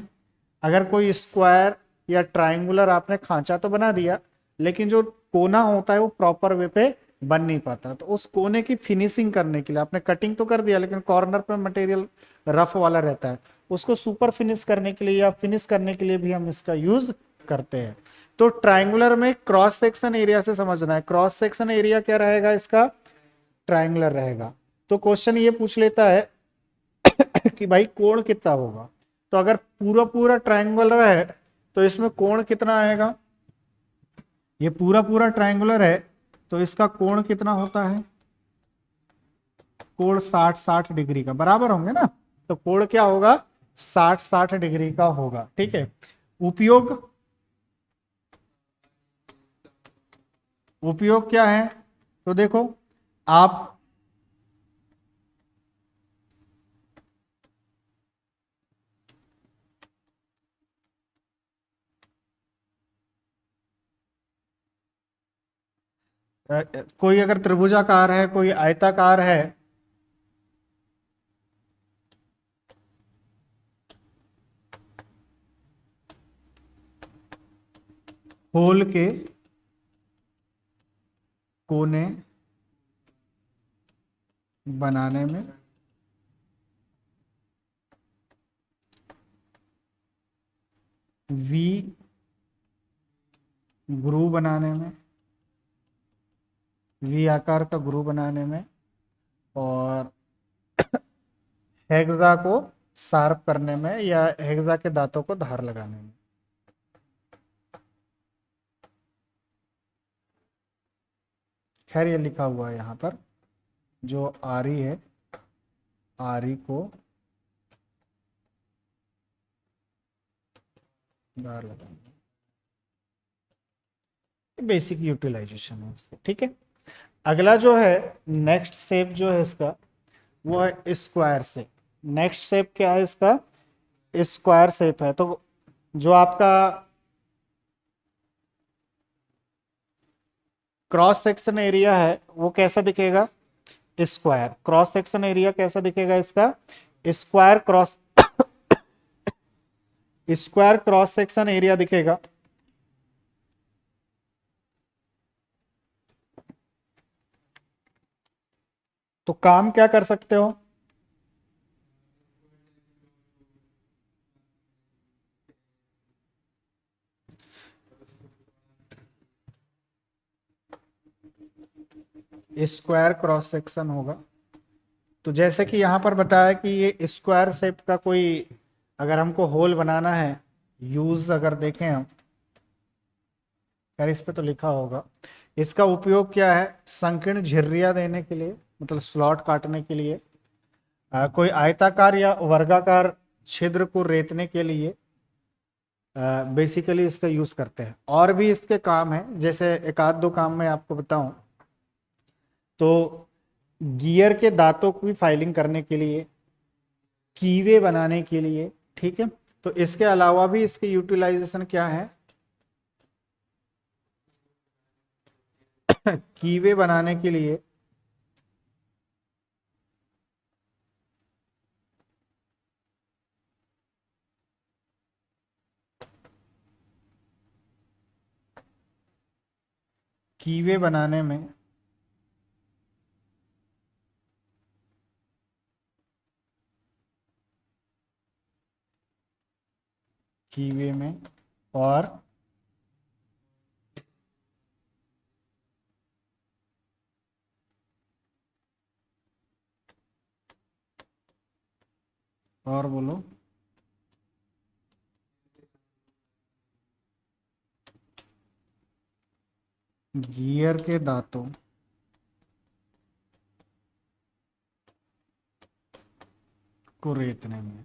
अगर कोई स्क्वायर या ट्राइंगुलर आपने खांचा तो बना दिया, लेकिन जो कोना होता है वो प्रॉपर वे पे बन नहीं पाता, तो उस कोने की फिनिशिंग करने के लिए आपने कटिंग तो कर दिया लेकिन कॉर्नर पे मटेरियल रफ वाला रहता है, उसको सुपर फिनिश करने के लिए या फिनिश करने के लिए भी हम इसका यूज करते हैं। तो ट्राइंगुलर में क्रॉस सेक्शन एरिया से समझना है, क्रॉस सेक्शन एरिया क्या रहेगा इसका, ट्राइंगुलर रहेगा। तो क्वेश्चन ये पूछ लेता है कि भाई कोण कितना होगा, तो अगर पूरा पूरा ट्राइंगुलर है तो इसमें कोण कितना आएगा, ये पूरा पूरा ट्राइंगुलर है तो इसका कोण कितना होता है, कोण 60 डिग्री का बराबर होंगे ना, तो कोण क्या होगा 60 डिग्री का होगा, ठीक है। उपयोग, उपयोग क्या है, तो देखो आप कोई अगर त्रिभुजाकार है, कोई आयताकार है, होल के कोने बनाने में वी ग्रू बनाने में, वी आकार का ग्रू बनाने में, और हेक्सा को शार्प करने में या हेक्सा के दांतों को धार लगाने में। खैर ये लिखा हुआ है यहाँ पर, जो आरी है आरी को धार लगाने, बेसिक यूटिलाइजेशन है इसका, ठीक है। अगला जो है नेक्स्ट शेप जो है इसका वो है स्क्वायर शेप। नेक्स्ट शेप क्या है इसका, स्क्वायर शेप है। तो जो आपका क्रॉस सेक्शन एरिया है वो कैसा दिखेगा, स्क्वायर। क्रॉस सेक्शन एरिया कैसा दिखेगा इसका, square cross, square cross section area दिखेगा। तो काम क्या कर सकते हो, स्क्वायर क्रॉस सेक्शन होगा। तो जैसे कि यहां पर बताया कि ये स्क्वायर शेप का कोई अगर हमको होल बनाना है, यूज अगर देखें हम, यार इस पे तो लिखा होगा, इसका उपयोग क्या है, संकीर्ण झिर्रियां देने के लिए, मतलब स्लॉट काटने के लिए, कोई आयताकार या वर्गाकार छिद्र को रेतने के लिए बेसिकली इसका यूज करते हैं। और भी इसके काम है, जैसे एक आध दो काम मैं आपको बताऊं तो गियर के दांतों की फाइलिंग करने के लिए, कीवे बनाने के लिए, ठीक है। तो इसके अलावा भी इसके यूटिलाइजेशन क्या है, कीवे बनाने के लिए, कीवे बनाने में कीवे में और बोलो, गियर के दांतों को रेतने में,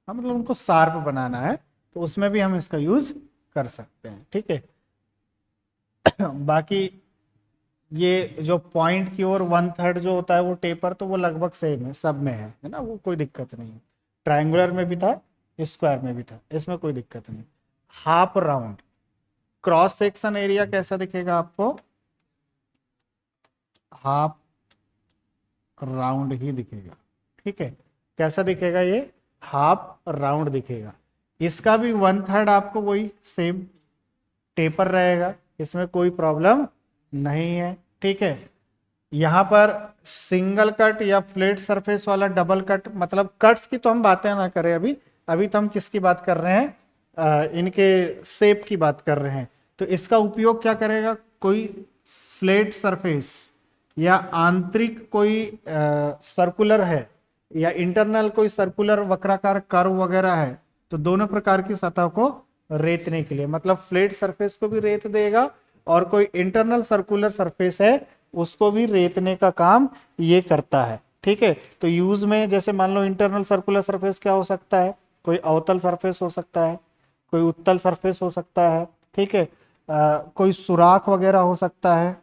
हाँ मतलब उनको शार्प बनाना है तो उसमें भी हम इसका यूज कर सकते हैं, ठीक है। बाकी ये जो पॉइंट की ओर 1/3 जो होता है वो टेपर, तो वो लगभग सेम है, सब में है ना, वो कोई दिक्कत नहीं है। ट्रायंगुलर में भी था, स्क्वायर में भी था, इसमें कोई दिक्कत नहीं। Half round, cross section area कैसा दिखेगा आपको? हाफ राउंड ही दिखेगा, ठीक है। कैसा दिखेगा ये? हाफ राउंड दिखेगा। इसका भी 1/3 आपको वही सेम टेपर रहेगा, इसमें कोई प्रॉब्लम नहीं है, ठीक है। यहाँ पर सिंगल कट या फ्लैट सरफेस वाला डबल कट, मतलब कट्स की तो हम बातें ना करें अभी। अभी तो हम किसकी बात कर रहे हैं? इनके शेप की बात कर रहे हैं। तो इसका उपयोग क्या करेगा? कोई फ्लैट सरफेस या आंतरिक कोई सर्कुलर है, या इंटरनल कोई सर्कुलर वक्राकार कर्व वगैरह है, तो दोनों प्रकार की सतह को रेतने के लिए, मतलब फ्लैट सरफेस को भी रेत देगा और कोई इंटरनल सर्कुलर सरफेस है उसको भी रेतने का काम ये करता है, ठीक है। तो यूज में जैसे मान लो इंटरनल सर्कुलर सरफेस क्या हो सकता है? कोई अवतल सरफेस हो सकता है, कोई उत्तल सरफेस हो सकता है, ठीक है। कोई सुराख वगैरह हो सकता है,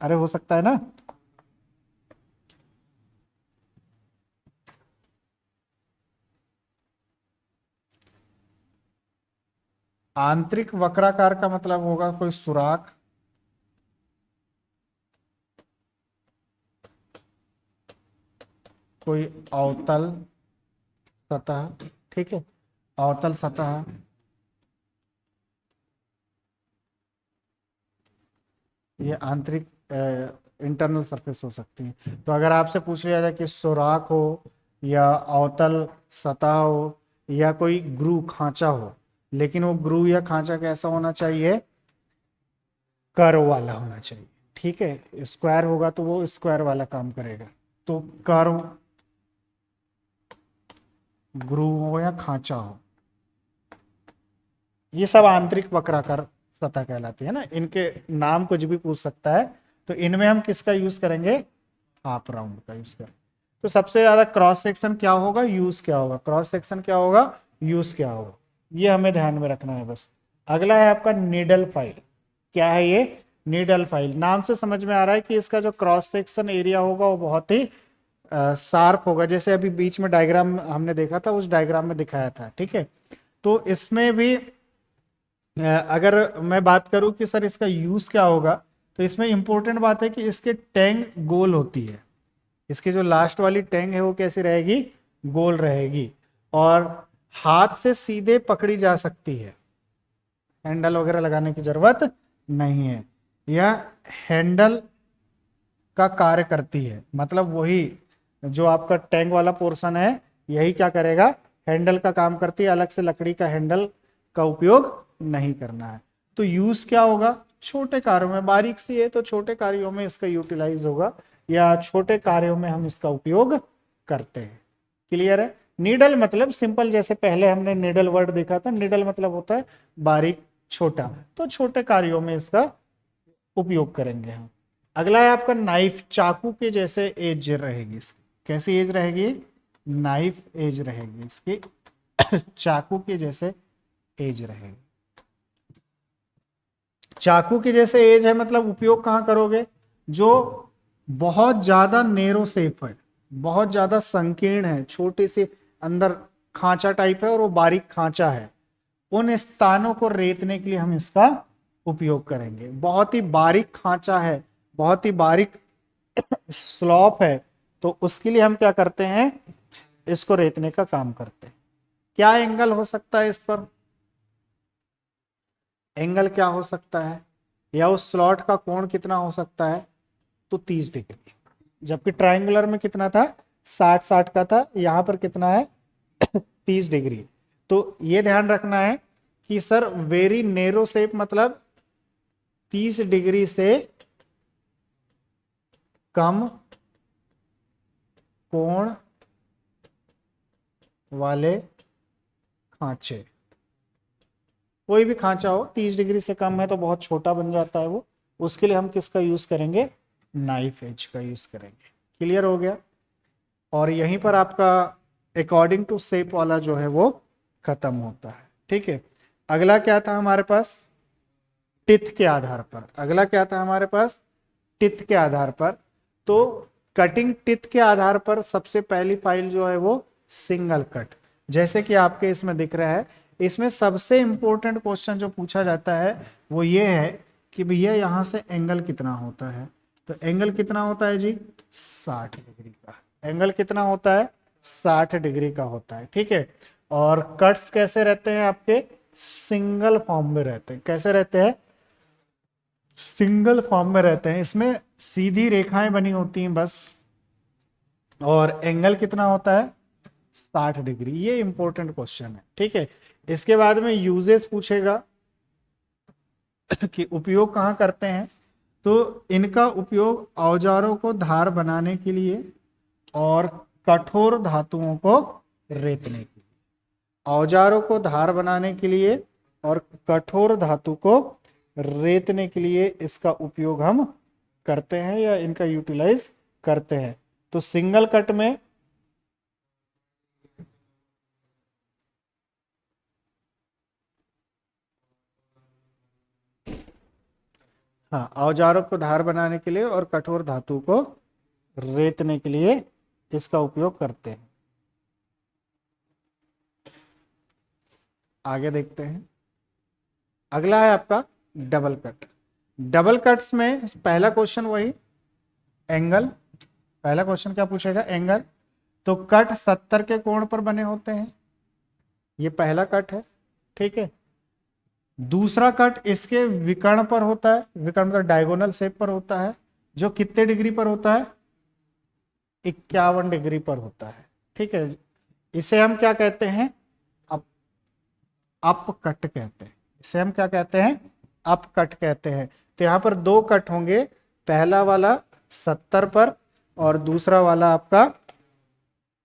अरे हो सकता है ना। आंतरिक वक्राकार का मतलब होगा कोई सुराख, कोई अवतल सतह, ठीक है, अवतल सतह, ये आंतरिक इंटरनल सरफेस हो सकती है। तो अगर आपसे पूछ लिया जाए कि सुराख हो या अवतल सतह हो या कोई ग्रू खांचा हो, लेकिन वो ग्रू या खांचा कैसा होना चाहिए? कर्व वाला होना चाहिए, ठीक है। स्क्वायर होगा तो वो स्क्वायर वाला काम करेगा। तो कर्व, ग्रू हो या खांचा हो, ये सब आंतरिक वक्राकार सतह कहलाती है ना। इनके नाम कुछ भी पूछ सकता है, तो इनमें हम किसका यूज करेंगे? हाफ राउंड का यूज करेंगे। तो सबसे ज्यादा क्रॉस सेक्शन क्या होगा, यूज क्या होगा? क्रॉस सेक्शन क्या होगा, यूज क्या होगा, ये हमें ध्यान में रखना है बस। अगला है आपका नीडल फाइल। क्या है ये? Needle file. नाम से समझ में आ रहा है कि इसका जो क्रॉस सेक्शन एरिया होगा वो बहुत ही शार्प होगा, जैसे अभी बीच में डायग्राम हमने देखा था, उस डायग्राम में दिखाया था, ठीक है। तो इसमें भी अगर मैं बात करूं कि सर इसका यूज क्या होगा, तो इसमें इंपॉर्टेंट बात है कि इसके टैंग गोल होती है। इसकी जो लास्ट वाली टैंग है वो कैसी रहेगी? गोल रहेगी, और हाथ से सीधे पकड़ी जा सकती है, हैंडल वगैरह लगाने की जरूरत नहीं है। यह हैंडल का कार्य करती है, मतलब वही जो आपका टैंक वाला पोर्शन है यही क्या करेगा? हैंडल का काम करती है। अलग से लकड़ी का हैंडल का उपयोग नहीं करना है। तो यूज क्या होगा? छोटे कार्यों में, बारीक सी है तो छोटे कार्यों में इसका यूटिलाइज होगा, या छोटे कार्यों में हम इसका उपयोग करते हैं। क्लियर है? नीडल मतलब सिंपल, जैसे पहले हमने नीडल वर्ड देखा था, नीडल मतलब होता है बारीक, छोटा, तो छोटे कार्यों में इसका उपयोग करेंगे हम। अगला है आपका नाइफ। चाकू के जैसे एज रहेगी इसकी। कैसी एज रहेगी? नाइफ एज रहेगी इसकी। चाकू के जैसे एज रहेगी। चाकू के जैसे एज है मतलब उपयोग कहां करोगे? जो बहुत ज्यादा नेरो शेप है, बहुत ज्यादा संकीर्ण है, छोटे से अंदर खांचा टाइप है और वो बारीक खांचा है, उन स्थानों को रेतने के लिए हम इसका उपयोग करेंगे। बहुत ही बारीक खांचा है, बहुत ही बारीक स्लॉप है, तो उसके लिए हम क्या करते हैं? इसको रेतने का काम करते हैं। क्या एंगल हो सकता है इस पर? एंगल क्या हो सकता है, या उस स्लॉट का कोण कितना हो सकता है? तो 30 डिग्री। जबकि ट्रायंगुलर में कितना था? 60-60 का था, यहां पर कितना है? 30 डिग्री। तो ये ध्यान रखना है कि सर वेरी नेरो शेप मतलब 30 डिग्री से कम कोण वाले खांचे। कोई भी खांचा हो 30 डिग्री से कम है तो बहुत छोटा बन जाता है वो, उसके लिए हम किसका यूज करेंगे? नाइफ एज का यूज करेंगे। क्लियर हो गया? और यहीं पर आपका अकॉर्डिंग टू शेप वाला जो है वो खत्म होता है, ठीक है। अगला क्या था हमारे पास? टिथ के आधार पर। अगला क्या था हमारे पास, टिथ के आधार पर। तो कटिंग टिथ के आधार पर सबसे पहली फाइल जो है वो सिंगल कट, जैसे कि आपके इसमें दिख रहा है। इसमें सबसे इंपॉर्टेंट क्वेश्चन जो पूछा जाता है वो ये है कि भैया यहां से एंगल कितना होता है। तो एंगल कितना होता है जी, 60 डिग्री का। एंगल कितना होता है, 60 डिग्री का होता है, ठीक है। और कट्स कैसे रहते हैं आपके, सिंगल फॉर्म में रहते हैं। कैसे रहते हैं, सिंगल फॉर्म में रहते हैं। इसमें सीधी रेखाएं बनी होती हैं बस, और एंगल कितना होता है, 60 डिग्री। ये इंपॉर्टेंट क्वेश्चन है, ठीक है। इसके बाद में यूजेस पूछेगा कि उपयोग कहाँ करते हैं। तो इनका उपयोग औजारों को धार बनाने के लिए और कठोर धातुओं को रेतने के लिए। औजारों को धार बनाने के लिए और कठोर धातु को रेतने के लिए इसका उपयोग हम करते हैं या इनका यूटिलाइज करते हैं। तो सिंगल कट में हाँ, औजारों को धार बनाने के लिए और कठोर धातु को रेतने के लिए इसका उपयोग करते हैं। आगे देखते हैं। अगला है आपका डबल कट। डबल कट्स में पहला क्वेश्चन वही एंगल। पहला क्वेश्चन क्या पूछेगा, एंगल। तो कट 70 के कोण पर बने होते हैं, ये पहला कट है, ठीक है। दूसरा कट इसके विकर्ण पर होता है, विकर्ण का डायगोनल शेप पर होता है, जो कितने डिग्री पर होता है, 51 डिग्री पर होता है, ठीक है। इसे हम क्या कहते हैं, अप कट कहते हैं। इसे हम क्या कहते हैं, अप कट कहते हैं। तो यहां पर दो कट होंगे, पहला वाला 70 पर और दूसरा वाला आपका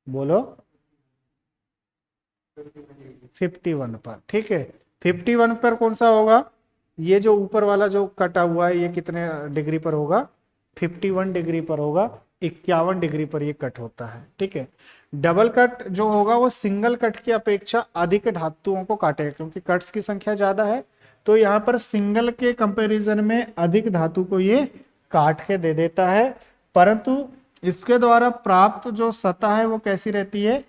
बोलो 51 पर, ठीक है। 51 पर कौन सा होगा, ये जो ऊपर वाला जो कटा हुआ है ये कितने डिग्री पर होगा, 51 डिग्री पर होगा। 51 डिग्री पर ये कट होता है, ठीक है। डबल कट जो होगा वो सिंगल कट की अपेक्षा अधिक धातुओं को काटेगा, क्योंकि कट्स की संख्या ज्यादा है। तो यहाँ पर सिंगल के कंपैरिजन में अधिक धातु को ये काट के दे देता है, परंतु इसके द्वारा प्राप्त जो सतह है वो कैसी रहती है,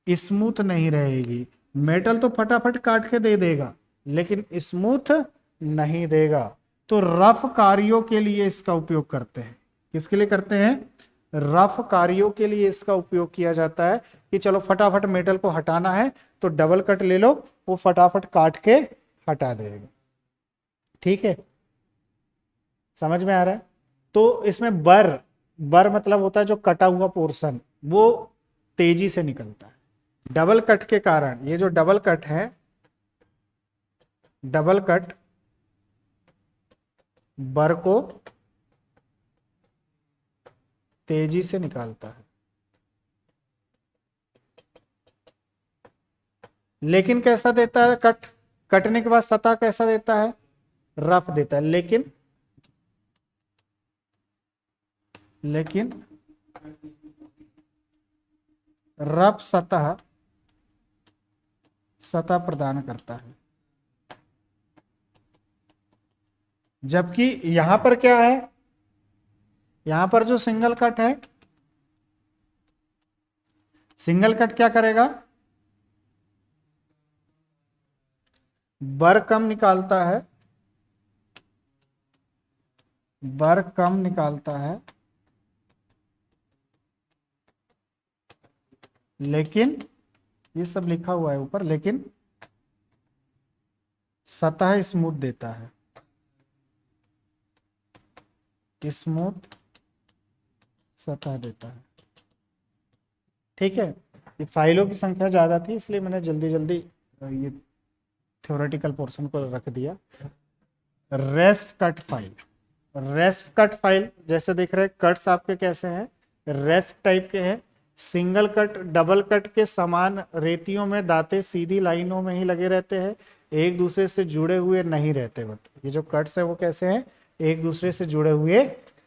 स्मूथ नहीं रहेगी। मेटल तो फटाफट काट के दे देगा लेकिन स्मूथ नहीं देगा। तो रफ कार्यों के लिए इसका उपयोग करते हैं। किसके लिए करते हैं, रफ कार्यों के लिए इसका उपयोग किया जाता है कि चलो फटाफट मेटल को हटाना है तो डबल कट ले लो, वो फटाफट काट के हटा देगा, ठीक है। समझ में आ रहा है। तो इसमें बर बर मतलब होता है जो कटा हुआ पोर्शन, वो तेजी से निकलता है। डबल कट के कारण ये जो डबल कट है, डबल कट बर को तेजी से निकालता है। लेकिन कैसा देता है कट, कटने के बाद सतह कैसा देता है, रफ देता है। लेकिन रफ सतह प्रदान करता है। जबकि यहां पर क्या है, यहां पर जो सिंगल कट है, सिंगल कट क्या करेगा, बर कम निकालता है, बर कम निकालता है, लेकिन ये सब लिखा हुआ है ऊपर, लेकिन सतह स्मूथ देता है, स्मूथ सतह देता है, ठीक है। ये फाइलों की संख्या ज्यादा थी इसलिए मैंने जल्दी जल्दी ये थ्योरेटिकल पोर्शन को रख दिया। रेस्प cut file, rasp cut file जैसे देख रहे हैं, कट्स आपके कैसे हैं, रेस्प टाइप के हैं। सिंगल कट डबल कट के समान रेतियों में दांते सीधी लाइनों में ही लगे रहते हैं, एक दूसरे से जुड़े हुए नहीं रहते। बट ये जो कट्स है वो कैसे हैं, एक दूसरे से जुड़े हुए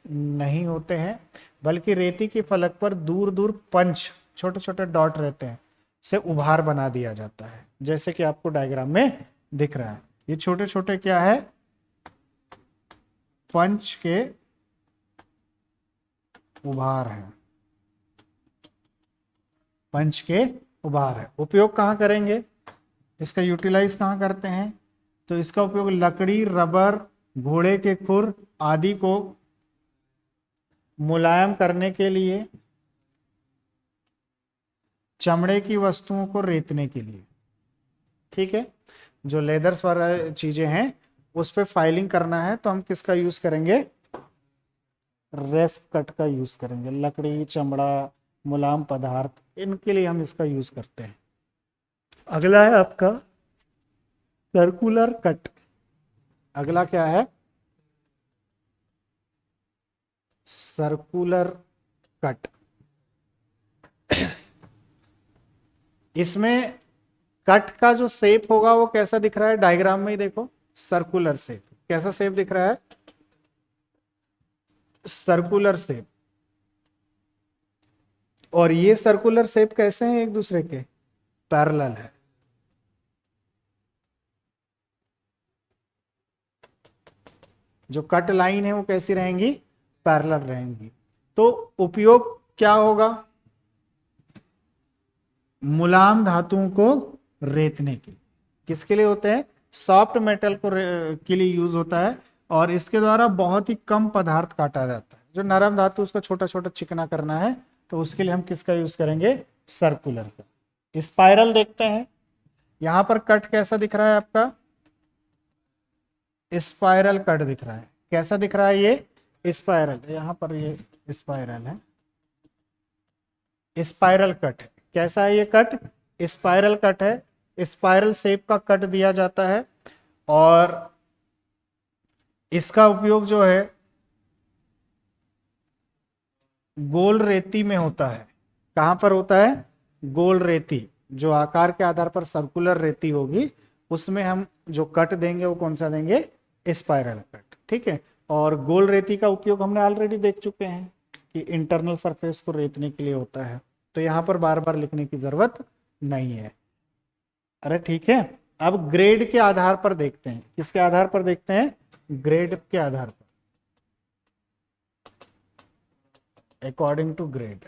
नहीं होते हैं, बल्कि रेती की फलक पर दूर दूर पंच छोटे छोटे डॉट रहते हैं, से उभार बना दिया जाता है, जैसे कि आपको डायग्राम में दिख रहा है। ये छोटे छोटे क्या है, पंच के उभार है, पंच के उभार है। उपयोग कहाँ करेंगे इसका, यूटिलाइज कहाँ करते हैं, तो इसका उपयोग लकड़ी, रबर, घोड़े के खुर आदि को मुलायम करने के लिए, चमड़े की वस्तुओं को रेतने के लिए। ठीक है, जो लेदर्स वाला चीजें हैं उस पे फाइलिंग करना है तो हम किसका यूज करेंगे, रेस्प कट का यूज करेंगे। लकड़ी, चमड़ा, मुलायम पदार्थ, इनके लिए हम इसका यूज करते हैं। अगला है आपका सर्कुलर कट। अगला क्या है, सर्कुलर कट। इसमें कट का जो शेप होगा वो कैसा दिख रहा है, डायग्राम में ही देखो, सर्कुलर शेप। कैसा शेप दिख रहा है, सर्कुलर शेप। और ये सर्कुलर शेप कैसे हैं, एक दूसरे के पैरेलल है। जो कट लाइन है वो कैसी रहेंगी, पैरेलल रहेंगी। तो उपयोग क्या होगा, मुलायम धातुओं को रेतने के, किसके लिए होते हैं, सॉफ्ट मेटल को के लिए यूज होता है। और इसके द्वारा बहुत ही कम पदार्थ काटा जाता है। जो नरम धातु उसको छोटा छोटा चिकना करना है तो उसके लिए हम किसका यूज करेंगे, सर्कुलर का। स्पाइरल देखते हैं, यहां पर कट कैसा दिख रहा है आपका, स्पाइरल कट दिख रहा है। कैसा दिख रहा है ये, स्पाइरल, यहां पर ये स्पाइरल है, स्पाइरल कट है। कैसा है ये कट, स्पाइरल कट है। स्पाइरल शेप का कट दिया जाता है और इसका उपयोग जो है गोल रेती में होता है। कहां पर होता है, गोल रेती, जो आकार के आधार पर सर्कुलर रेती होगी उसमें हम जो कट देंगे वो कौन सा देंगे, स्पाइरल कट। ठीक है, और गोल रेती का उपयोग हमने ऑलरेडी देख चुके हैं कि इंटरनल सरफेस को रेतने के लिए होता है, तो यहां पर बार बार लिखने की जरूरत नहीं है। अरे ठीक है, अब ग्रेड के आधार पर देखते हैं, किसके आधार पर देखते हैं, ग्रेड के आधार पर, अकॉर्डिंग टू ग्रेड।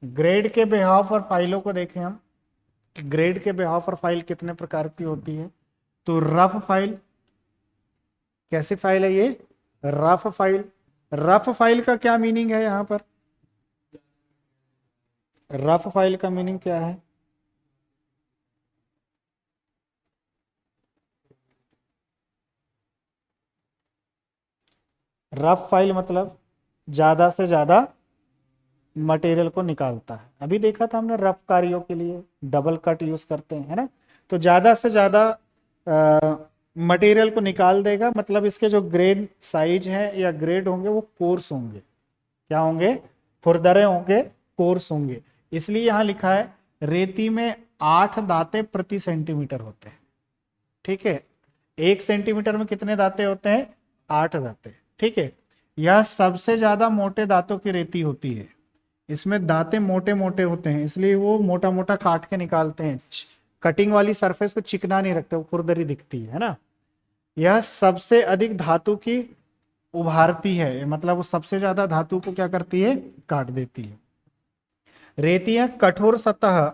ग्रेड के बिहाफ और फाइलों को देखें हम, ग्रेड के बिहाफ और फाइल कितने प्रकार की होती है। तो रफ फाइल, कैसी फाइल है ये, रफ फाइल। रफ फाइल का क्या मीनिंग है, यहां पर रफ फाइल का मीनिंग क्या है, रफ फाइल मतलब ज्यादा से ज्यादा मटेरियल को निकालता है। अभी देखा था हमने रफ कार्यों के लिए डबल कट यूज करते हैं, है ना। तो ज्यादा से ज्यादा मटेरियल को निकाल देगा, मतलब इसके जो ग्रेड साइज है या ग्रेड होंगे वो कोर्स होंगे। क्या होंगे, खुरदरे होंगे, कोर्स होंगे। इसलिए यहां लिखा है रेती में 8 दांते प्रति सेंटीमीटर होते हैं। ठीक है, 1 सेंटीमीटर में कितने दांते होते हैं, 8 दांते। ठीक है, यह सबसे ज्यादा मोटे दांतों की रेती होती है। इसमें दांते मोटे मोटे होते हैं इसलिए वो मोटा मोटा काट के निकालते हैं। कटिंग वाली सरफेस को चिकना नहीं रखते, वो खुरदरी दिखती है ना। यह सबसे अधिक धातु की उभारती है, मतलब वो सबसे ज्यादा धातु को क्या करती है, काट देती है। रेतियां कठोर सतह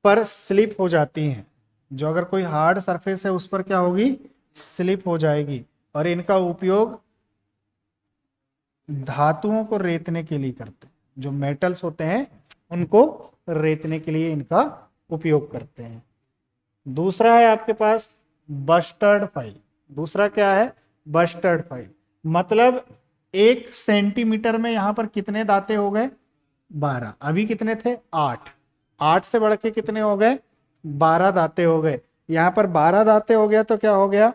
पर स्लिप हो जाती हैं। जो अगर कोई हार्ड सरफेस है उस पर क्या होगी, स्लिप हो जाएगी। और इनका उपयोग धातुओं को रेतने के लिए करते हैं। जो मेटल्स होते हैं उनको रेतने के लिए इनका उपयोग करते हैं। दूसरा है आपके पास बस्टर्ड फाइल। दूसरा क्या है, बस्टर्ड फाइल, मतलब 1 सेंटीमीटर में यहां पर कितने दांते हो गए, 12। अभी कितने थे, 8। 8 से बढ़ के कितने हो गए, 12 दांते हो गए। यहां पर 12 दांते हो गया तो क्या हो गया,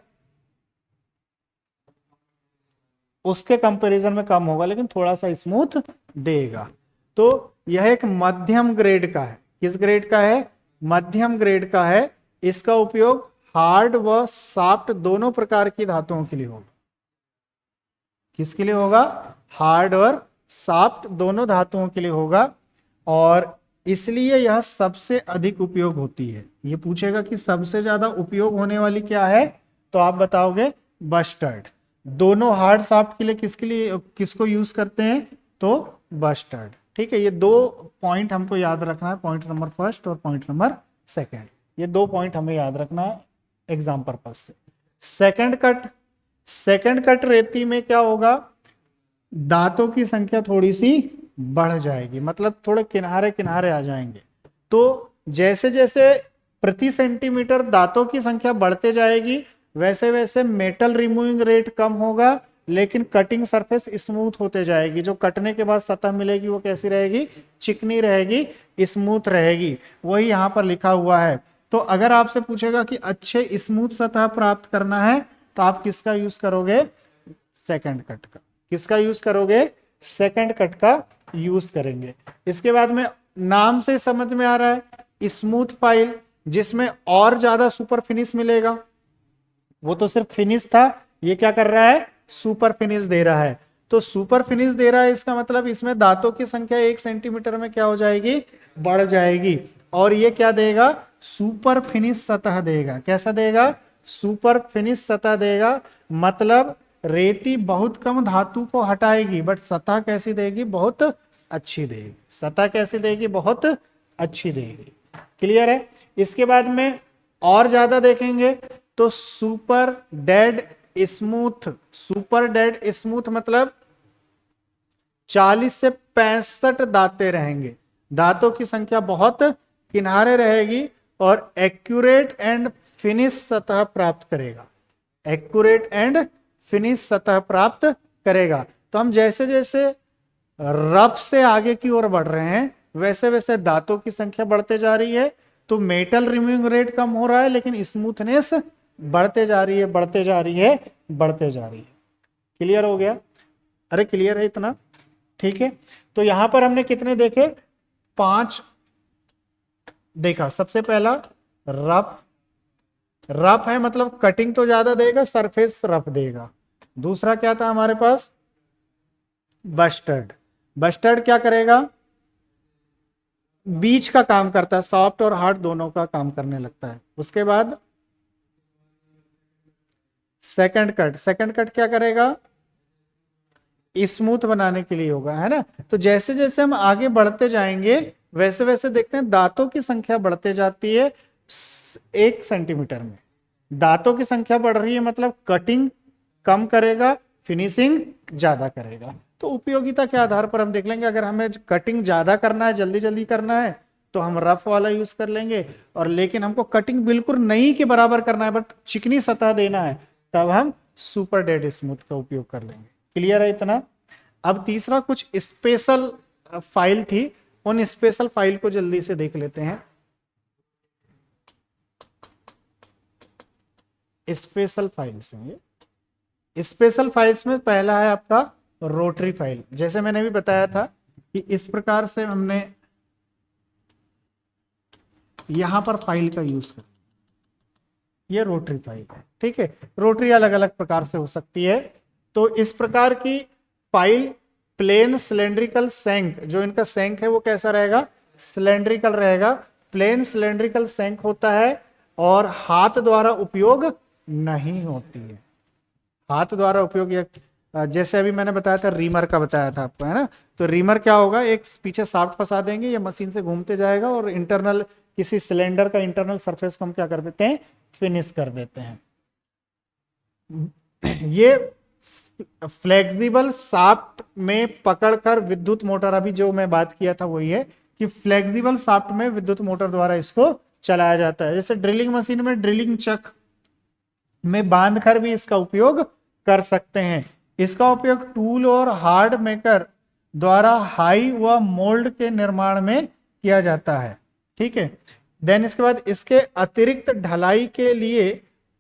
उसके कंपैरिजन में कम होगा लेकिन थोड़ा सा स्मूथ देगा। तो यह एक मध्यम ग्रेड का है। किस ग्रेड का है, मध्यम ग्रेड का है। इसका उपयोग हार्ड व सॉफ्ट दोनों प्रकार की धातुओं के लिए होगा। किसके लिए होगा, हार्ड और सॉफ्ट दोनों धातुओं के लिए होगा। और इसलिए यह सबसे अधिक उपयोग होती है। ये पूछेगा कि सबसे ज्यादा उपयोग होने वाली क्या है, तो आप बताओगे बस्टर्ड। दोनों हार्ड शाफ्ट के लिए किसको यूज करते हैं, तो बस्टर्ड। ठीक है, ये दो पॉइंट हमको याद रखना है, पॉइंट नंबर फर्स्ट और पॉइंट नंबर सेकंड, ये दो पॉइंट हमें याद रखना है एग्जाम पर्पज से। सेकंड कट रेती में क्या होगा, दांतों की संख्या थोड़ी सी बढ़ जाएगी, मतलब थोड़े किनारे किनारे आ जाएंगे। तो जैसे जैसे प्रति सेंटीमीटर दांतों की संख्या बढ़ते जाएगी, वैसे वैसे मेटल रिमूविंग रेट कम होगा, लेकिन कटिंग सरफेस स्मूथ होते जाएगी। जो कटने के बाद सतह मिलेगी वो कैसी रहेगी, चिकनी रहेगी, स्मूथ रहेगी। वही यहाँ पर लिखा हुआ है। तो अगर आपसे पूछेगा कि अच्छे स्मूथ सतह प्राप्त करना है, तो आप किसका यूज करोगे, सेकंड कट का। किसका यूज करोगे, सेकंड कट का यूज करेंगे। इसके बाद में नाम से समझ में आ रहा है, स्मूथ फाइल, जिसमें और ज्यादा सुपर फिनिश मिलेगा। वो तो सिर्फ फिनिश था, ये क्या कर रहा है, सुपर फिनिश दे रहा है। तो सुपर फिनिश दे रहा है, इसका मतलब इसमें दांतों की संख्या 1 सेंटीमीटर में क्या हो जाएगी, बढ़ जाएगी। और ये क्या देगा, सुपर फिनिश सतह देगा। कैसा देगा, सुपर फिनिश सतह देगा। मतलब रेती बहुत कम धातु को हटाएगी, बट सतह कैसी देगी, बहुत अच्छी देगी। सतह कैसी देगी, बहुत अच्छी देगी। क्लियर है। इसके बाद में और ज्यादा देखेंगे तो super dead smooth. Super dead smooth मतलब 40 से 65 दांतें रहेंगे, दांतों की संख्या बहुत किनारे रहेगी, और एक्यूरेट एंड फिनिश सतह प्राप्त करेगा। एक्यूरेट एंड फिनिश सतह प्राप्त करेगा। तो हम जैसे जैसे रफ से आगे की ओर बढ़ रहे हैं, वैसे वैसे दांतों की संख्या बढ़ते जा रही है। तो मेटल रिमूविंग रेट कम हो रहा है, लेकिन स्मूथनेस बढ़ते जा रही है, बढ़ते जा रही है, बढ़ते जा रही है। क्लियर हो गया, अरे क्लियर है इतना, ठीक है। तो यहां पर हमने कितने देखे, 5 देखा। सबसे पहला रफ, रफ है मतलब कटिंग तो ज्यादा देगा, सरफेस रफ देगा। दूसरा क्या था हमारे पास, बस्टर्ड। बस्टर्ड क्या करेगा, बीच का काम करता है, सॉफ्ट और हार्ड दोनों का काम करने लगता है। उसके बाद सेकंड कट। सेकंड कट क्या करेगा, स्मूथ बनाने के लिए होगा, है ना। तो जैसे जैसे हम आगे बढ़ते जाएंगे, वैसे वैसे देखते हैं दांतों की संख्या बढ़ते जाती है 1 सेंटीमीटर में। दांतों की संख्या बढ़ रही है, मतलब कटिंग कम करेगा, फिनिशिंग ज्यादा करेगा। तो उपयोगिता के आधार पर हम देख लेंगे, अगर हमें कटिंग ज्यादा करना है, जल्दी जल्दी करना है, तो हम रफ वाला यूज कर लेंगे। और लेकिन हमको कटिंग बिल्कुल नई के बराबर करना है, बट चिकनी सतह देना है, तब हम सुपर डेड स्मूथ का उपयोग कर लेंगे। क्लियर है इतना। अब तीसरा कुछ स्पेशल फाइल थी, उन स्पेशल फाइल को जल्दी से देख लेते हैं। स्पेशल फाइल्स हैं ये। स्पेशल फाइल्स में पहला है आपका रोटरी फाइल। जैसे मैंने भी बताया था कि इस प्रकार से हमने यहां पर फाइल का यूज कर, ये रोटरी फाइल है, ठीक है। रोटरी अलग अलग प्रकार से हो सकती है। तो इस प्रकार की फाइल प्लेन सिलेंड्रिकल सैंक, जो इनका सैंक है वो कैसा रहेगा, सिलेंड्रिकल रहेगा। प्लेन सिलेंड्रिकल सैंक होता है, और हाथ द्वारा उपयोग नहीं होती है। हाथ द्वारा उपयोग जैसे अभी मैंने बताया था, रीमर का बताया था आपको, है ना। तो रीमर क्या होगा, एक पीछे शाफ्ट फंसा देंगे, ये मशीन से घूमते जाएगा, और इंटरनल किसी सिलेंडर का इंटरनल सरफेस को हम क्या कर देते हैं, फिनिश कर देते हैं। ये फ्लेक्सिबल शाफ्ट में पकड़कर विद्युत मोटर, अभी जो मैं बात किया था वही है कि फ्लेक्सिबल शाफ्ट में विद्युत मोटर द्वारा इसको चलाया जाता है। जैसे ड्रिलिंग मशीन में ड्रिलिंग चक में बांधकर भी इसका उपयोग कर सकते हैं। इसका उपयोग टूल और हार्ड मेकर द्वारा हाई व मोल्ड के निर्माण में किया जाता है, ठीक है। देन इसके बाद इसके अतिरिक्त ढलाई के लिए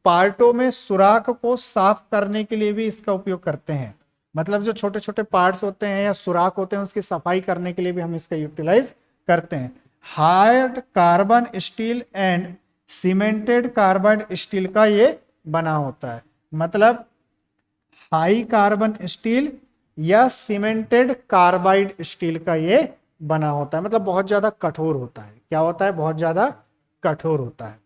पार्टों में सुराख को साफ करने के लिए भी इसका उपयोग करते हैं। मतलब जो छोटे छोटे पार्ट्स होते हैं या सुराख होते हैं, उसकी सफाई करने के लिए भी हम इसका यूटिलाइज करते हैं। Hard carbon steel and cemented carbide steel का ये बना होता है। मतलब हाई कार्बन स्टील या सीमेंटेड कार्बाइड स्टील का ये बना होता है, मतलब बहुत ज्यादा कठोर होता है। क्या होता है, बहुत ज्यादा कठोर होता है।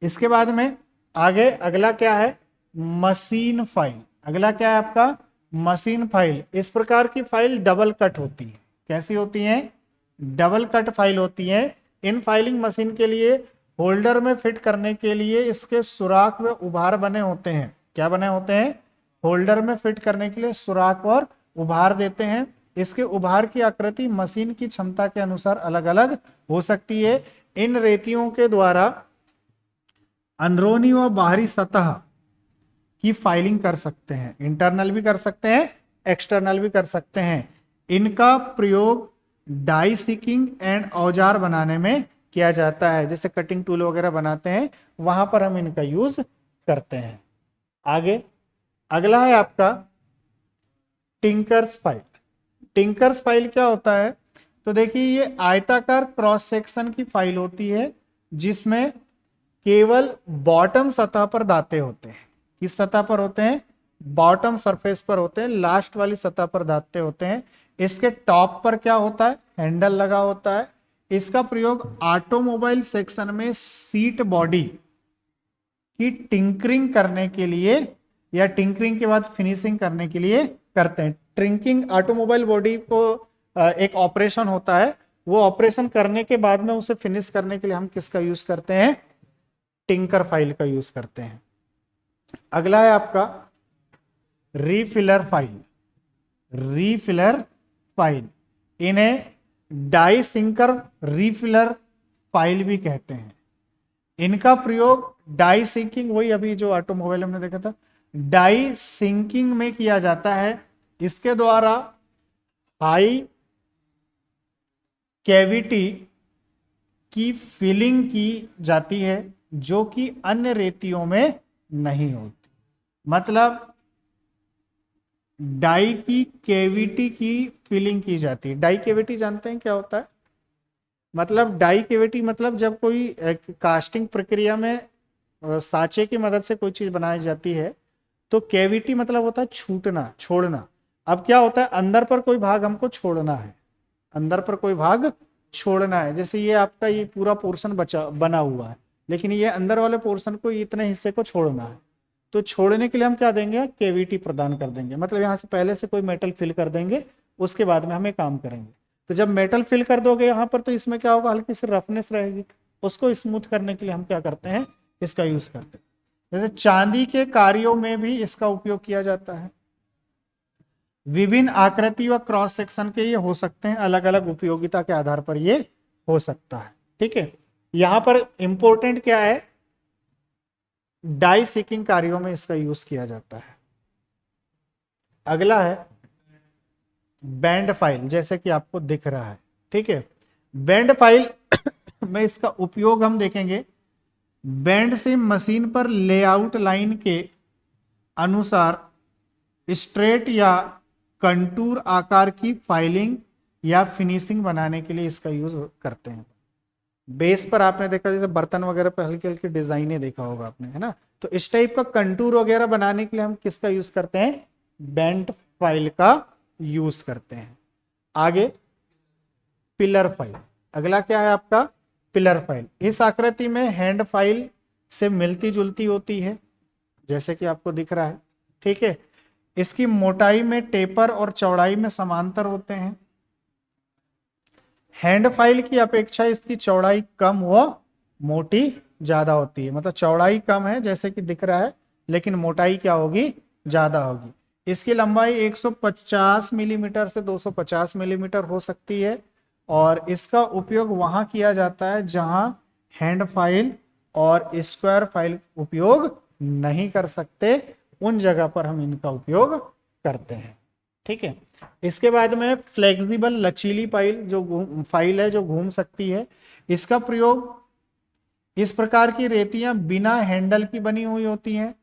इसके बाद में आगे अगला क्या है, मशीन फाइल। अगला क्या है आपका? Machine file. इस प्रकार की फाइल डबल कट होती है। कैसी होती है? डबल कट फाइल होती है। इन फाइलिंग मशीन के लिए होल्डर में फिट करने के लिए इसके सुराख व उभार बने होते हैं। क्या बने होते हैं? होल्डर में फिट करने के लिए सुराख और उभार देते हैं। इसके उभार की आकृति मशीन की क्षमता के अनुसार अलग अलग हो सकती है। इन रेतियों के द्वारा अंदरूनी व बाहरी सतह की फाइलिंग कर सकते हैं। इंटरनल भी कर सकते हैं, एक्सटर्नल भी कर सकते हैं। इनका प्रयोग डाई सीकिंग एंड औजार बनाने में किया जाता है। जैसे कटिंग टूल वगैरह बनाते हैं, वहां पर हम इनका यूज करते हैं। आगे अगला है आपका टिंकर्स फाइल। टिंकर्स फाइल क्या होता है? तो देखिए, ये आयताकार क्रॉस सेक्शन की फाइल होती है जिसमें केवल बॉटम सतह पर दांते होते हैं। किस सतह पर होते हैं? बॉटम सरफेस पर होते हैं, लास्ट वाली सतह पर दांते होते हैं। इसके टॉप पर क्या होता है? हैंडल लगा होता है। इसका प्रयोग ऑटोमोबाइल सेक्शन में सीट बॉडी की टिंकरिंग करने के लिए या टिंकरिंग के बाद फिनिशिंग करने के लिए करते हैं। ट्रिंकिंग, ऑटोमोबाइल बॉडी को एक ऑपरेशन होता है, वो ऑपरेशन करने के बाद में उसे फिनिश करने के लिए हम किसका यूज करते हैं? टिंकर फाइल का यूज करते हैं। अगला है आपका रीफिलर फाइल। रीफिलर फाइल, इन्हें डाई सिंकर रीफिलर फाइल भी कहते हैं। इनका प्रयोग डाई सिंकिंग, वही अभी जो ऑटोमोबाइल हमने देखा था, डाई सिंकिंग में किया जाता है। इसके द्वारा हाई कैविटी की फिलिंग की जाती है जो कि अन्य रेतियों में नहीं होती। मतलब डाई की कैविटी की फिलिंग की जाती है। डाई कैविटी जानते हैं क्या होता है? मतलब डाई कैविटी मतलब जब कोई कास्टिंग प्रक्रिया में साँचे की मदद से कोई चीज बनाई जाती है, तो कैविटी मतलब होता है छूटना, छोड़ना। अब क्या होता है, अंदर पर कोई भाग हमको छोड़ना है, अंदर पर कोई भाग छोड़ना है। जैसे ये आपका ये पूरा पोर्शन बचा बना हुआ है, लेकिन ये अंदर वाले पोर्शन को, इतने हिस्से को छोड़ना है। तो छोड़ने के लिए हम क्या देंगे? कैविटी प्रदान कर देंगे। मतलब यहाँ से पहले से कोई मेटल फिल कर देंगे, उसके बाद में हमें काम करेंगे। तो जब मेटल फिल कर दोगे यहाँ पर, तो इसमें क्या होगा? हल्की सी रफनेस रहेगी। उसको स्मूथ करने के लिए हम क्या करते हैं? इसका यूज करते हैं। जैसे चांदी के कार्यों में भी इसका उपयोग किया जाता है। विभिन्न आकृति व क्रॉस सेक्शन के ये हो सकते हैं, अलग अलग उपयोगिता के आधार पर ये हो सकता है। ठीक है, यहां पर इंपॉर्टेंट क्या है? डाई सीकिंग कार्यों में इसका यूज किया जाता है। अगला है बैंड फाइल, जैसे कि आपको दिख रहा है। ठीक है, बैंड फाइल में इसका उपयोग हम देखेंगे। बैंड से मशीन पर लेआउट लाइन के अनुसार स्ट्रेट या कंटूर आकार की फाइलिंग या फिनिशिंग बनाने के लिए इसका यूज करते हैं। बेस पर आपने देखा, जैसे बर्तन वगैरह पर हल्की हल्की डिजाइने देखा होगा आपने, है ना? तो इस टाइप का कंटूर वगैरह बनाने के लिए हम किसका यूज करते हैं? बैंड फाइल का यूज करते हैं। आगे पिलर फाइल। अगला क्या है आपका? Pillar file. इस आकृति में हैंड फाइल से मिलती जुलती होती है, जैसे कि आपको दिख रहा है। ठीक है, इसकी मोटाई में टेपर और चौड़ाई में समांतर होते हैं। हैंड फाइल की अपेक्षा इसकी चौड़ाई कम व मोटी ज्यादा होती है। मतलब चौड़ाई कम है जैसे कि दिख रहा है, लेकिन मोटाई क्या होगी? ज्यादा होगी। इसकी लंबाई 150 मिलीमीटर से 250 मिलीमीटर हो सकती है, और इसका उपयोग वहां किया जाता है जहां हैंड फाइल और स्क्वायर फाइल उपयोग नहीं कर सकते, उन जगह पर हम इनका उपयोग करते हैं। ठीक है, इसके बाद में फ्लेक्सिबल लचीली फाइल, जो फाइल है जो घूम सकती है। इसका प्रयोग, इस प्रकार की रेतियां बिना हैंडल की बनी हुई होती हैं,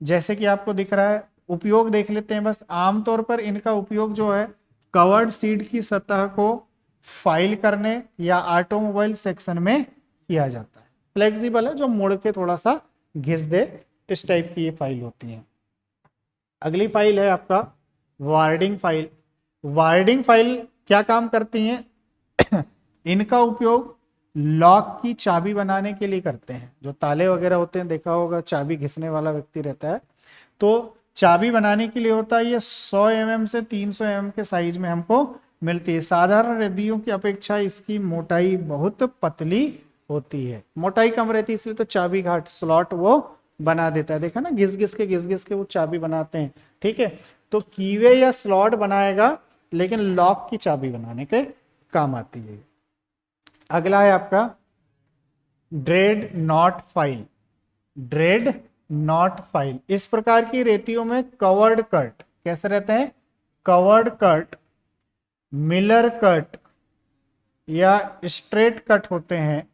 जैसे कि आपको दिख रहा है। उपयोग देख लेते हैं बस। आमतौर पर इनका उपयोग जो है कवर्ड सीट की सतह को फाइल करने या ऑटोमोबाइल सेक्शन में किया जाता है। फ्लेक्सिबल है, जो मुड़ के थोड़ा सा घिस दे, इस टाइप की ये फाइल होती है। अगली फाइल है आपका वार्डिंग फाइल। वार्डिंग फाइल क्या काम करती हैं? इनका उपयोग लॉक की चाबी बनाने के लिए करते हैं। जो ताले वगैरह होते हैं, देखा होगा, चाबी घिसने वाला व्यक्ति रहता है, तो चाबी बनाने के लिए होता है। ये 100 mm से 300 mm के साइज में हमको मिलती है। साधारण रद्दियों की अपेक्षा इसकी मोटाई बहुत पतली होती है। मोटाई कम रहती है, इसलिए तो चाबी घाट स्लॉट वो बना देता है। देखा ना, घिस घिस के वो चाबी बनाते हैं। ठीक है, तो कीवे या स्लॉट बनाएगा, लेकिन लॉक की चाबी बनाने के काम आती है। अगला है आपका dread not file. Dread not file इस प्रकार की रेतियों में कवर्ड कट, कैसे रहते हैं, कवर्ड कट, मिलर कट या स्ट्रेट कट होते हैं,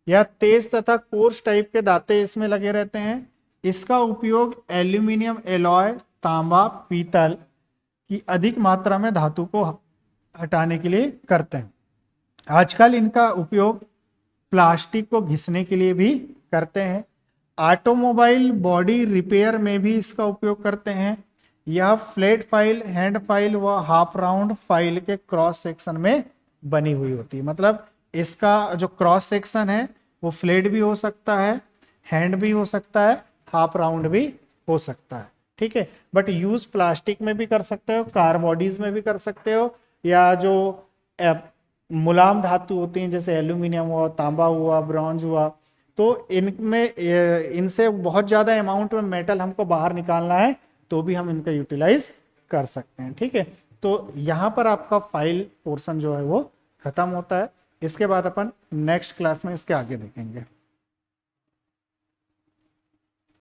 या तेज तथा कोर्स टाइप के दांते इसमें लगे रहते हैं। इसका उपयोग एल्यूमिनियम एलॉय, तांबा, पीतल की अधिक मात्रा में धातु को हटाने के लिए करते हैं। आजकल इनका उपयोग प्लास्टिक को घिसने के लिए भी करते हैं। ऑटोमोबाइल बॉडी रिपेयर में भी इसका उपयोग करते हैं। यह फ्लैट फाइल, हैंड फाइल व हाफ राउंड फाइल के क्रॉस सेक्शन में बनी हुई होती है। मतलब इसका जो क्रॉस सेक्शन है वो फ्लैट भी हो सकता है, हैंड भी हो सकता है, हाफ राउंड भी हो सकता है। ठीक है, बट यूज प्लास्टिक में भी कर सकते हो, कार बॉडीज में भी कर सकते हो, या जो मुलायम धातु होती हैं जैसे एल्यूमिनियम हुआ, तांबा हुआ, ब्रॉन्ज हुआ, तो इनमें इनसे बहुत ज्यादा अमाउंट में मेटल हमको बाहर निकालना है तो भी हम इनका यूटिलाइज कर सकते हैं। ठीक है, तो यहाँ पर आपका फाइल पोर्शन जो है वो खत्म होता है। इसके बाद अपन नेक्स्ट क्लास में इसके आगे देखेंगे।